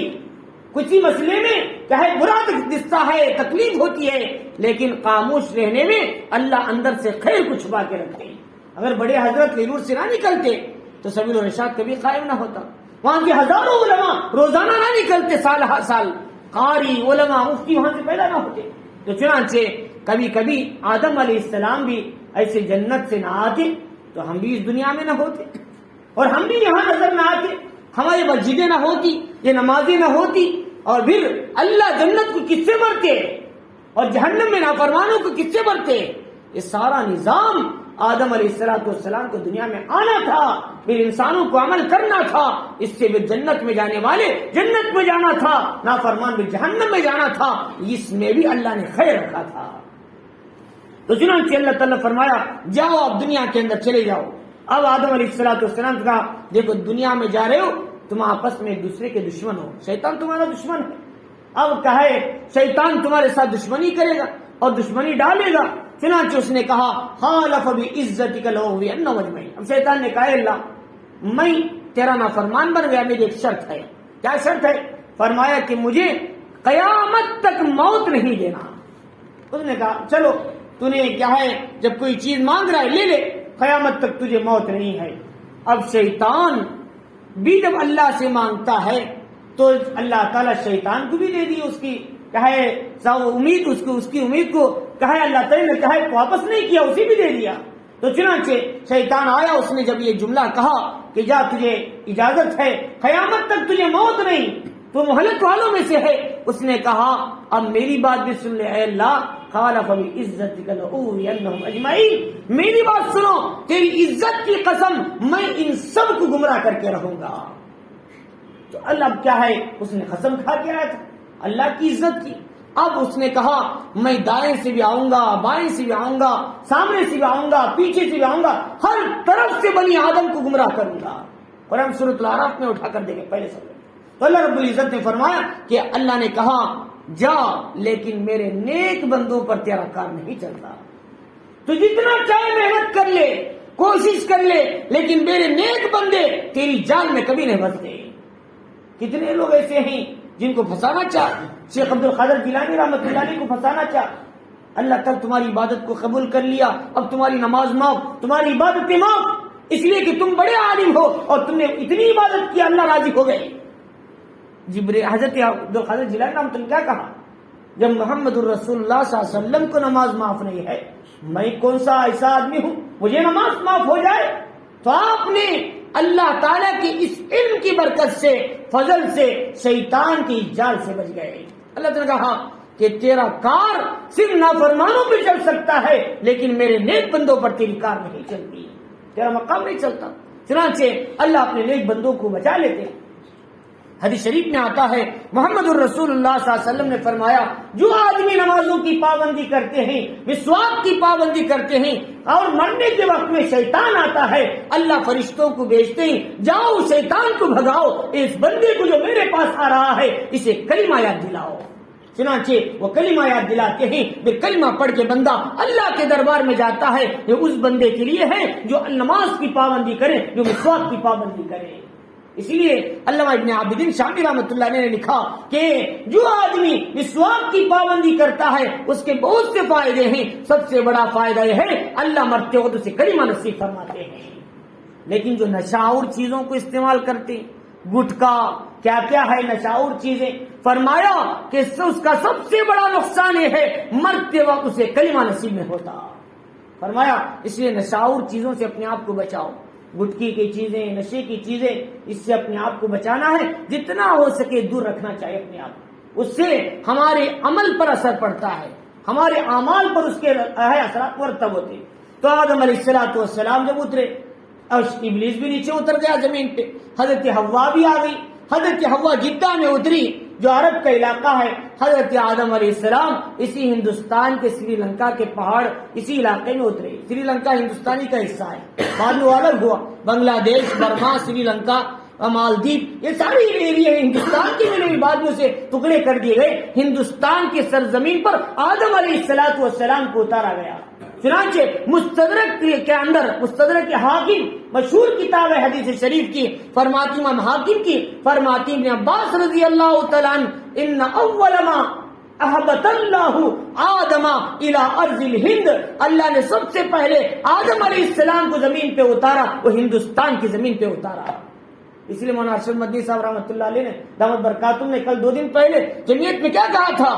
کسی مسئلے میں چاہے برا دستا ہے، تکلیف ہوتی ہے، لیکن خاموش رہنے میں اللہ اندر سے خیر کو چھپا کے رکھتے ہیں۔ اگر بڑے حضرت ویلور سے نہ نکلتے تو سبیل الرشاد کبھی قائم نہ ہوتا، وہاں کے ہزاروں علماء روزانہ نہ نکلتے، سال ہر سال قاری علماء مفتی وہاں سے پیدا نہ ہوتے۔ تو چنانچہ کبھی کبھی آدم علیہ السلام بھی ایسے جنت سے نہ آتے تو ہم بھی اس دنیا میں نہ ہوتے، اور ہم بھی یہاں نظر نہ آتے، ہماری مسجدیں نہ ہوتی، یہ نمازیں نہ ہوتی، اور پھر اللہ جنت کو کس سے بھرتے اور جہنم میں نافرمانوں کو کس سے بھرتے؟ یہ سارا نظام آدم علیہ السلام کو دنیا میں آنا تھا، پھر انسانوں کو عمل کرنا تھا، اس سے بھی جنت میں جانے والے جنت میں جانا تھا، نافرمان بھی جہنم میں جانا تھا، اس میں بھی اللہ نے خیر رکھا تھا۔ تو چنانچہ اللہ تعالیٰ فرمایا جاؤ اب دنیا کے اندر چلے جاؤ۔ اب آدم علیہ السلام سے کہا دیکھو دنیا میں جا رہے ہو، تم آپس میں ایک دوسرے کے دشمن ہو، شیطان تمہارا دشمن ہے۔ اب کہے شیطان تمہارے ساتھ دشمنی کرے گا اور دشمنی ڈالے گا، چنانچہ اس نے کہا حالف بعزتک لأغوین اجمعین۔ اب شیطان نے کہا اللہ میں تیرا نافرمان بن گیا، میری ایک شرط ہے۔ کیا شرط ہے؟ فرمایا کہ مجھے قیامت تک موت نہیں دینا۔ اس نے کہا چلو تو نے کیا ہے، جب کوئی چیز مانگ رہا ہے لے لے، قیامت تک تجھے موت نہیں ہے۔ اب شیطان بھی جب اللہ سے مانگتا ہے تو اللہ تعالیٰ شیطان کو بھی دے دی اس کی کہے امید، اس کی امید کو کہے اللہ تعالیٰ نے کہے واپس نہیں کیا، اسی بھی دے دیا۔ تو چنانچہ شیطان آیا، اس نے جب یہ جملہ کہا کہ جا تجھے اجازت ہے، قیامت تک تجھے موت نہیں، تو مہلت والوں میں سے ہے، اس نے کہا اب میری بات بھی سن لے اے اللہ، قال فبعزتک لأغوینہم اجمعین، میری بات سنو، تیری عزت کی قسم میں ان سب کو گمراہ کر کے رہوں گا۔ تو اللہ اب کیا ہے، اس نے قسم کھا کے آیا تھا اللہ کی عزت کی۔ اب اس نے کہا میں دائیں سے بھی آؤں گا، بائیں سے بھی آؤں گا، سامنے سے بھی آؤں گا، پیچھے سے بھی آؤں گا، ہر طرف سے بنی آدم کو گمراہ کروں گا۔ قرآن سورۃ الاعراف میں اٹھا کر دے گے پہلے سب۔ تو اللہ رب العزت نے فرمایا کہ اللہ نے کہا جا، لیکن میرے نیک بندوں پر تیرا کار نہیں چلتا، تو جتنا چاہے محنت کر لے، کوشش کر لے، لیکن میرے نیک بندے تیری جال میں کبھی نہیں پھنستے۔ کتنے لوگ ایسے ہیں جن کو پھنسانا چاہ، شیخ عبد القادر جیلانی رحمۃ اللہ علیہ کو پھنسانا چاہ، اللہ تعالیٰ تمہاری عبادت کو قبول کر لیا، اب تمہاری نماز معاف، تمہاری عبادتیں معاف، اس لیے کہ تم بڑے عالم ہو اور تم نے اتنی عبادت کی، اللہ راضی ہو گئے۔ حضرت عبد القادر جیلانی رحمۃ اللہ کیا کہا، جب محمد الرسول اللہ صلی اللہ علیہ وسلم کو نماز معاف نہیں ہے، میں کون سا ایسا آدمی ہوں مجھے نماز معاف ہو جائے؟ تو آپ نے اللہ تعالیٰ کے اس علم کی برکت سے، فضل سے شیطان کی جال سے بچ گئے۔ اللہ تعالیٰ نے کہا کہ تیرا کار صرف نافرمانوں پہ چل سکتا ہے، لیکن میرے نیک بندوں پر تیری کار نہیں چلتی، تیرا مقام نہیں چلتا۔ چنانچہ اللہ اپنے نیک بندوں کو بچا لیتے ہیں۔ حدیث شریف میں آتا ہے محمد الرسول اللہ صلی اللہ علیہ وسلم نے فرمایا جو آدمی نمازوں کی پابندی کرتے ہیں، مسواک کی پابندی کرتے ہیں، اور مرنے کے وقت میں شیطان آتا ہے، اللہ فرشتوں کو بھیجتے ہیں جاؤ شیطان کو بھگاؤ، اس بندے کو جو میرے پاس آ رہا ہے اسے کلمہ یاد دلاؤ۔ چنانچہ وہ کلمہ یاد دلاتے ہیں، پھر کلمہ پڑھ کے بندہ اللہ کے دربار میں جاتا ہے۔ یہ اس بندے کے لیے ہے جو نماز کی پابندی کرے، جو مسواک کی پابندی کرے۔ اسی لیے علامہ ابن عابدین شامی رحمۃ اللہ علیہ نے لکھا کہ جو آدمی مسواک کی پابندی کرتا ہے اس کے بہت سے فائدے ہیں، سب سے بڑا فائدہ یہ ہے اللہ مرتے وقت اسے کلمہ نصیب فرماتے ہیں۔ لیکن جو نشاور چیزوں کو استعمال کرتے، گٹکا کیا کیا ہے نشاور چیزیں، فرمایا کہ اس کا سب سے بڑا نقصان یہ ہے مرتے وقت اسے کلمہ نصیب نہیں ہوتا۔ فرمایا اس لیے نشاور چیزوں سے اپنے آپ کو بچاؤ، گٹکی کی چیزیں، نشے کی چیزیں، اس سے اپنے آپ کو بچانا ہے، جتنا ہو سکے دور رکھنا چاہیے اپنے آپ کو۔ اس سے ہمارے عمل پر اثر پڑتا ہے، ہمارے اعمال پر اس کے اثرات مرتب ہوتے۔ تو آدم علیہ السلام جب اترے، ابلیس بھی نیچے اتر گیا زمین پہ، حضرت حوا بھی آ گئی۔ حضرت حوا جدہ میں اتری جو عرب کا علاقہ ہے، حضرت آدم علیہ السلام اسی ہندوستان کے سری لنکا کے پہاڑ اسی علاقے میں اترے۔ سری لنکا ہندوستانی کا حصہ ہے، بعد میں الگ ہوا، بنگلہ دیش، برما، سری لنکا، مالدیپ، یہ ساری ایریا ہندوستان کے میں بعد میں سے ٹکڑے کر دیے گئے۔ ہندوستان کی سرزمین پر آدم علیہ السلام کو اتارا گیا۔ چنانچہ مستدرک کے اندر، مستدرک حاکم مشہور کتاب ہے حدیث شریف کی، فرماتی امام حاکم کی، فرماتی ابن عباس رضی اللہ تعالیٰ عنہ ان اول ما احبت اللہ آدم الى ارض الہند، اللہ نے سب سے پہلے آدم علیہ السلام کو زمین پہ اتارا، وہ ہندوستان کی زمین پہ اتارا۔ اس لیے مولانا ارشد مدنی صاحب رحمۃ اللہ علیہ نے دعوت برکاتم نے کل 2 دن پہلے جمعیت میں کیا کہا تھا،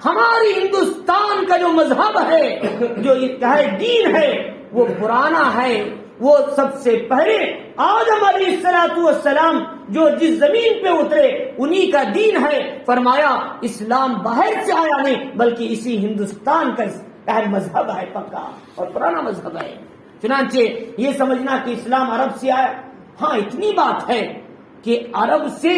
ہماری ہندوستان کا جو مذہب ہے، جو دین ہے، وہ پرانا ہے، وہ سب سے پہلے آدم علیہ السلام جو جس زمین پہ اترے انہی کا دین ہے۔ فرمایا اسلام باہر سے آیا نہیں بلکہ اسی ہندوستان کا مذہب ہے، پکا اور پرانا مذہب ہے۔ چنانچہ یہ سمجھنا کہ اسلام عرب سے آیا، ہاں اتنی بات ہے کہ عرب سے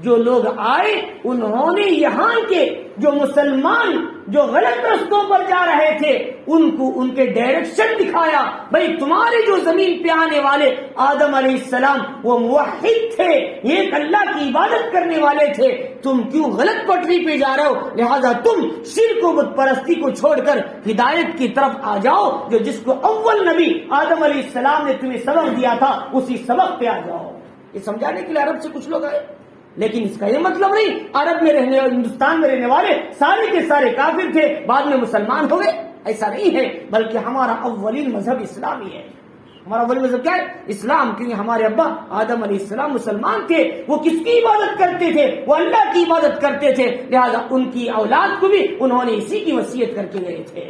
جو لوگ آئے انہوں نے یہاں کے جو مسلمان جو غلط رستوں پر جا رہے تھے ان کو ان کے ڈائریکشن دکھایا، بھئی تمہارے جو زمین پہ آنے والے آدم علیہ السلام وہ موحد تھے، ایک اللہ کی عبادت کرنے والے تھے، تم کیوں غلط پٹری پہ جا رہے ہو، لہذا تم شرک و بت پرستی کو چھوڑ کر ہدایت کی طرف آ جاؤ، جو جس کو اول نبی آدم علیہ السلام نے تمہیں سبق دیا تھا اسی سبق پہ آ جاؤ۔ یہ سمجھانے کے لیے عرب سے کچھ لوگ آئے، لیکن اس کا یہ مطلب نہیں عرب میں رہنے ہندوستان میں رہنے والے سارے کے سارے کافر تھے بعد میں مسلمان ہو گئے، ایسا نہیں ہے، بلکہ ہمارا اولین مذہب اسلامی ہے۔ ہمارا اول مذہب کیا ہے؟ اسلام. کیونکہ ہمارے ابا آدم علیہ السلام مسلمان تھے، وہ کس کی عبادت کرتے تھے؟ وہ اللہ کی عبادت کرتے تھے، لہذا ان کی اولاد کو بھی انہوں نے اسی کی وصیت کر کے گئے تھے.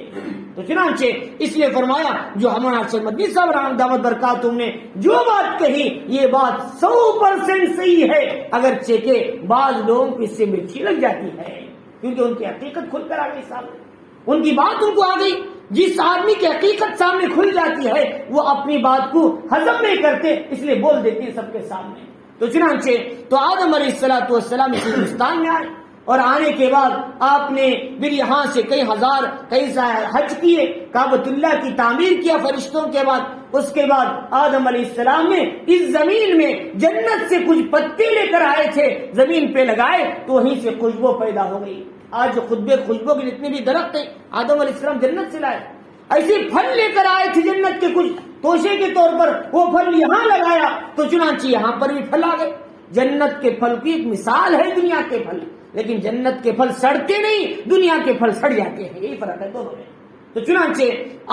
تو چنانچہ اس لیے فرمایا جو ہمارا شیخ مدنی صاحب رحمۃ دامت برکاتہم نے جو بات کہی یہ بات 100% صحیح ہے، اگرچہ کہ بعض لوگوں کو اس سے مرچی لگ جاتی ہے، کیونکہ ان کی حقیقت کھل کر آ گئی سامنے، ان کی بات ان کو آ گئی. جس آدمی کی حقیقت سامنے کھل جاتی ہے وہ اپنی بات کو ہضم نہیں کرتے، اس لیے بول دیتے ہیں سب کے سامنے. تو چنانچہ تو آدم علیہ السلام اس ہندوستان میں آئے، اور آنے کے بعد آپ نے پھر یہاں سے کئی حج کیے، کعبۃ اللہ کی تعمیر کیا فرشتوں کے بعد. اس کے بعد آدم علیہ السلام نے اس زمین میں جنت سے کچھ پتے لے کر آئے تھے، زمین پہ لگائے تو وہیں سے خوشبو پیدا ہو گئی. آج جو خوشبو کے جتنے بھی درخت ہیں آدم علیہ السلام جنت سے لائے. ایسے پھل لے کر آئے تھے جنت کے کچھ توشے کے طور پر، وہ پھل یہاں لگایا تو چنانچہ یہاں پر بھی پھل آ گئے. جنت کے پھل کی ایک مثال ہے دنیا کے پھل، لیکن جنت کے پھل سڑتے نہیں، دنیا کے پھل سڑ جاتے ہیں، یہی فرق ہے دونوں میں. تو چنانچہ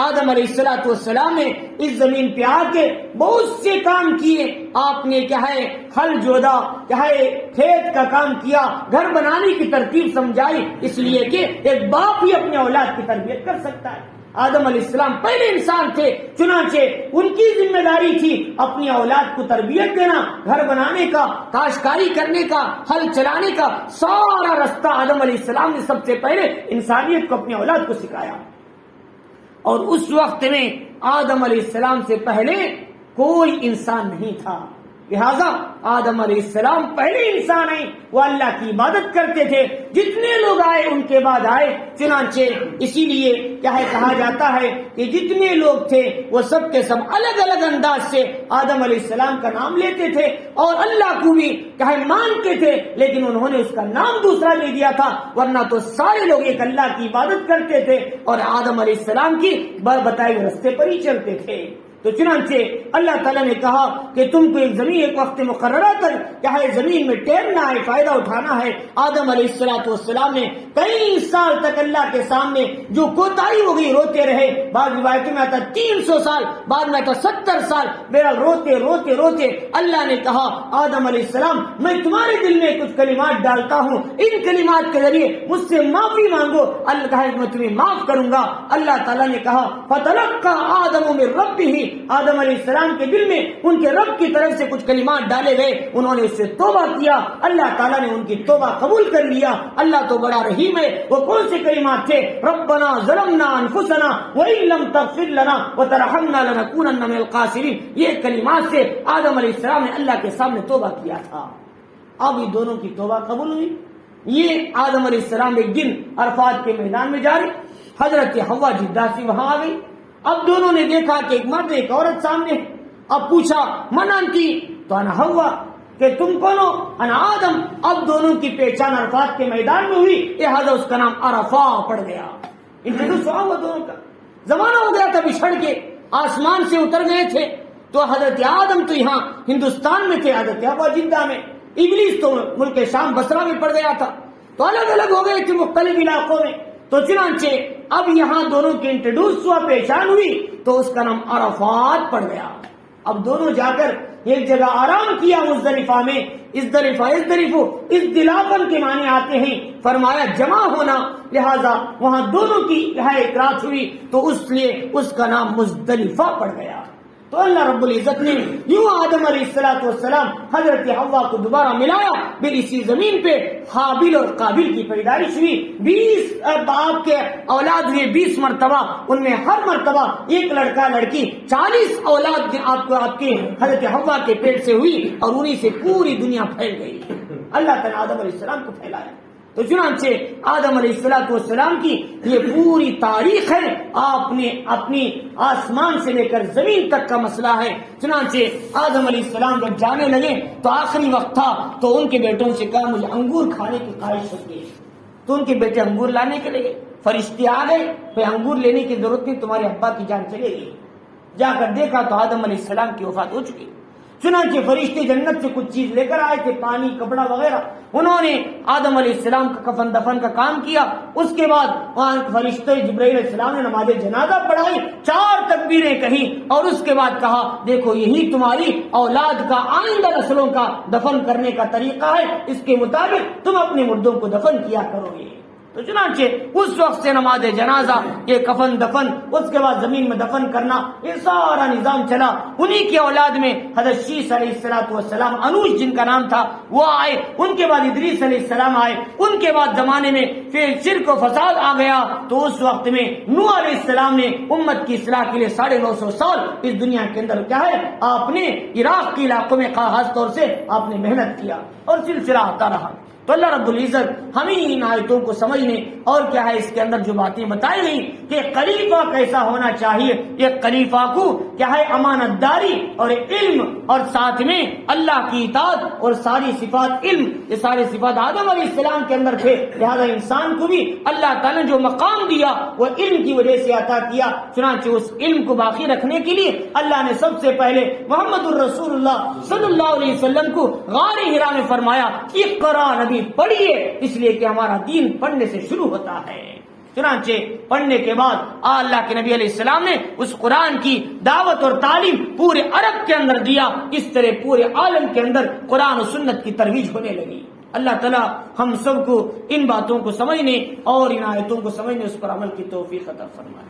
آدم علیہ السلام نے اس زمین پہ آ کے بہت سے کام کیے. آپ نے کیا ہے ہل جودا، کیا ہے کھیت کا کام کیا، گھر بنانے کی ترتیب سمجھائی، اس لیے کہ ایک باپ ہی اپنے اولاد کی تربیت کر سکتا ہے. آدم علیہ السلام پہلے انسان تھے، چنانچہ ان کی ذمہ داری تھی اپنی اولاد کو تربیت دینا، گھر بنانے کا، کاشتکاری کرنے کا، ہل چلانے کا. سارا راستہ آدم علیہ السلام نے سب سے پہلے انسانیت کو اپنی اولاد کو سکھایا. اور اس وقت میں آدم علیہ السلام سے پہلے کوئی انسان نہیں تھا، لہذا آدم علیہ السلام پہلے انسان ہیں، وہ اللہ کی عبادت کرتے تھے. جتنے لوگ آئے ان کے بعد آئے، چنانچہ اسی لیے کیا ہے کہا جاتا ہے کہ جتنے لوگ تھے وہ سب کے سب الگ الگ انداز سے آدم علیہ السلام کا نام لیتے تھے اور اللہ کو بھی کیا ہے مانتے تھے، لیکن انہوں نے اس کا نام دوسرا لے دیا تھا، ورنہ تو سارے لوگ ایک اللہ کی عبادت کرتے تھے اور آدم علیہ السلام کی بتائے ہوئے راستے پر ہی چلتے تھے. تو چنانچہ اللہ تعالیٰ نے کہا کہ تم کو ایک وقت مقررہ تک کیا ہے زمین میں ٹہرنا ہے، فائدہ اٹھانا ہے. آدم علیہ السلام نے کئی سال تک اللہ کے سامنے جو کوتاہی ہو گئی روتے رہے. بعض روایتوں میں آتا 300 سال، بعد میں آتا 70 سال. بہرحال روتے روتے روتے اللہ نے کہا آدم علیہ السلام میں تمہارے دل میں کچھ کلمات ڈالتا ہوں، ان کلمات کے ذریعے مجھ سے معافی مانگو، اللہ کہا میں تمہیں معاف کروں گا. اللہ تعالیٰ نے کہا فتلقى آدم من ربه، آدم علیہ السلام کے دل میں ان کے رب کی طرف سے کچھ کلمات ڈالے گئے، انہوں نے اس سے توبہ کیا، اللہ تعالیٰ نے ان کی توبہ قبول کر لیا. اللہ تو بڑا رحیم ہے. وہ کون سے کلمات تھے؟ ربنا ظلمنا انفسنا وان لم تغفر لنا وترحمنا لنكونن من الخاسرین. یہ کلمات سے آدم علیہ السلام نے اللہ کے سامنے توبہ کیا تھا. اب یہ دونوں کی توبہ قبول ہوئی. یہ آدم علیہ السلام ایک دن عرفات کے میدان میں جا رہے، حضرت حوا جدہ سے وہاں آ گئی. اب دونوں نے دیکھا کہ ایک مرد ایک عورت سامنے ہے. اب پوچھا من انتی، تو انا حوا، کہ تم کون ہو؟ انا آدم. اب دونوں کی پہچان عرفات کے میدان میں ہوئی، لہذا اس کا نام عرفہ پڑ گیا. انٹروڈیوس ہوا دونوں کا. زمانہ ہو گیا تھا بچھڑ کے، آسمان سے اتر گئے تھے. تو حضرت آدم تو یہاں ہندوستان میں تھے، حضرت حوا جدہ میں، ابلیس تو ملک شام بصرہ میں پڑ گیا تھا. تو الگ الگ ہو گئے تھے مختلف علاقوں میں. تو چنانچہ اب یہاں دونوں کی انٹروڈیوس ہوا، پہچان ہوئی، تو اس کا نام عرفات پڑ گیا. اب دونوں جا کر ایک جگہ آرام کیا مزدلفہ میں. ازدلافاً کے معنی آتے ہیں فرمایا جمع ہونا، لہذا وہاں دونوں کی ایک رات ہوئی، تو اس لیے اس کا نام مزدلفہ پڑ گیا. تو اللہ رب العزت نے یوں آدم علیہ السلام حضرت حوا کو دوبارہ ملایا. پھر اسی زمین پہ حابیل اور قابیل کی پیدائش ہوئی. 20 باپ کے اولاد ہوئے 20 مرتبہ، ان میں ہر مرتبہ ایک لڑکا لڑکی، 40 اولاد آپ کے حضرت حوا کے پیٹ سے ہوئی اور انہی سے پوری دنیا پھیل گئی. اللہ تعالیٰ آدم علیہ السلام کو پھیلایا. تو چنانچہ آدم علیہ السلام کی یہ پوری تاریخ ہے. آپ نے اپنی آسمان سے لے کر زمین تک کا مسئلہ ہے. چنانچہ آدم علیہ السلام جب جانے لگے تو آخری وقت تھا، تو ان کے بیٹوں سے کہا مجھے انگور کھانے کی خواہش ہوتی ہے. تو ان کے بیٹے انگور لانے کے لیے فرشتے آ گئے، پھر انگور لینے کی ضرورت نہیں، تمہارے ابا کی جان چلے گی. جا کر دیکھا تو آدم علیہ السلام کی وفات ہو چکی. چنانچہ فرشتے جنت سے کچھ چیز لے کر آئے تھے، پانی، کپڑا وغیرہ. انہوں نے آدم علیہ السلام کا کفن دفن کا کام کیا. اس کے بعد وہاں فرشتے جبرائیل علیہ السلام نے نماز جنازہ پڑھائی، 4 تکبیریں کہی اور اس کے بعد کہا دیکھو یہی تمہاری اولاد کا آئندہ نسلوں کا دفن کرنے کا طریقہ ہے، اس کے مطابق تم اپنے مردوں کو دفن کیا کرو گے. تو چنانچہ اس وقت سے نماز جنازہ، یہ کفن دفن، اس کے بعد زمین میں دفن کرنا، یہ سارا نظام چلا. انہی کی اولاد میں حضرت شیس علیہ السلام، انوش جن کا نام تھا، وہ آئے. ان کے بعد ادریس علیہ السلام آئے. ان کے بعد زمانے میں پھر شرک و فساد آ گیا. تو اس وقت میں نوح علیہ السلام نے امت کی اصلاح کے لیے 950 سال اس دنیا کے اندر کیا ہے، آپ نے عراق کے علاقوں میں خاص طور سے آپ نے محنت کیا اور سلسلہ آتا رہا. تو اللہ رب العزت ہمیں ان آیتوں کو سمجھنے اور کیا ہے اس کے اندر جو باتیں بتائی گئی کہ خلیفہ کیسا ہونا چاہیے، یہ خلیفہ کو کیا ہے امانت داری اور علم اور ساتھ میں اللہ کی اطاعت اور ساری صفات علم، یہ سارے صفات آدم علیہ السلام کے اندر تھے. لہذا انسان کو بھی اللہ تعالیٰ نے جو مقام دیا وہ علم کی وجہ سے عطا کیا. چنانچہ اس علم کو باقی رکھنے کے لیے اللہ نے سب سے پہلے محمد الرسول اللہ صلی اللہ علیہ وسلم کو غار حرا میں فرمایا اقرا نبی پڑھیے، اس لیے کہ ہمارا دین پڑھنے سے شروع ہوتا ہے. چنانچہ پڑھنے کے بعد اللہ کے نبی علیہ السلام نے اس قرآن کی دعوت اور تعلیم پورے عرب کے اندر دیا. اس طرح پورے عالم کے اندر قرآن و سنت کی ترویج ہونے لگی. اللہ تعالی ہم سب کو ان باتوں کو سمجھنے اور ان آیتوں کو سمجھنے، اس پر عمل کی توفیق عطا فرمائے.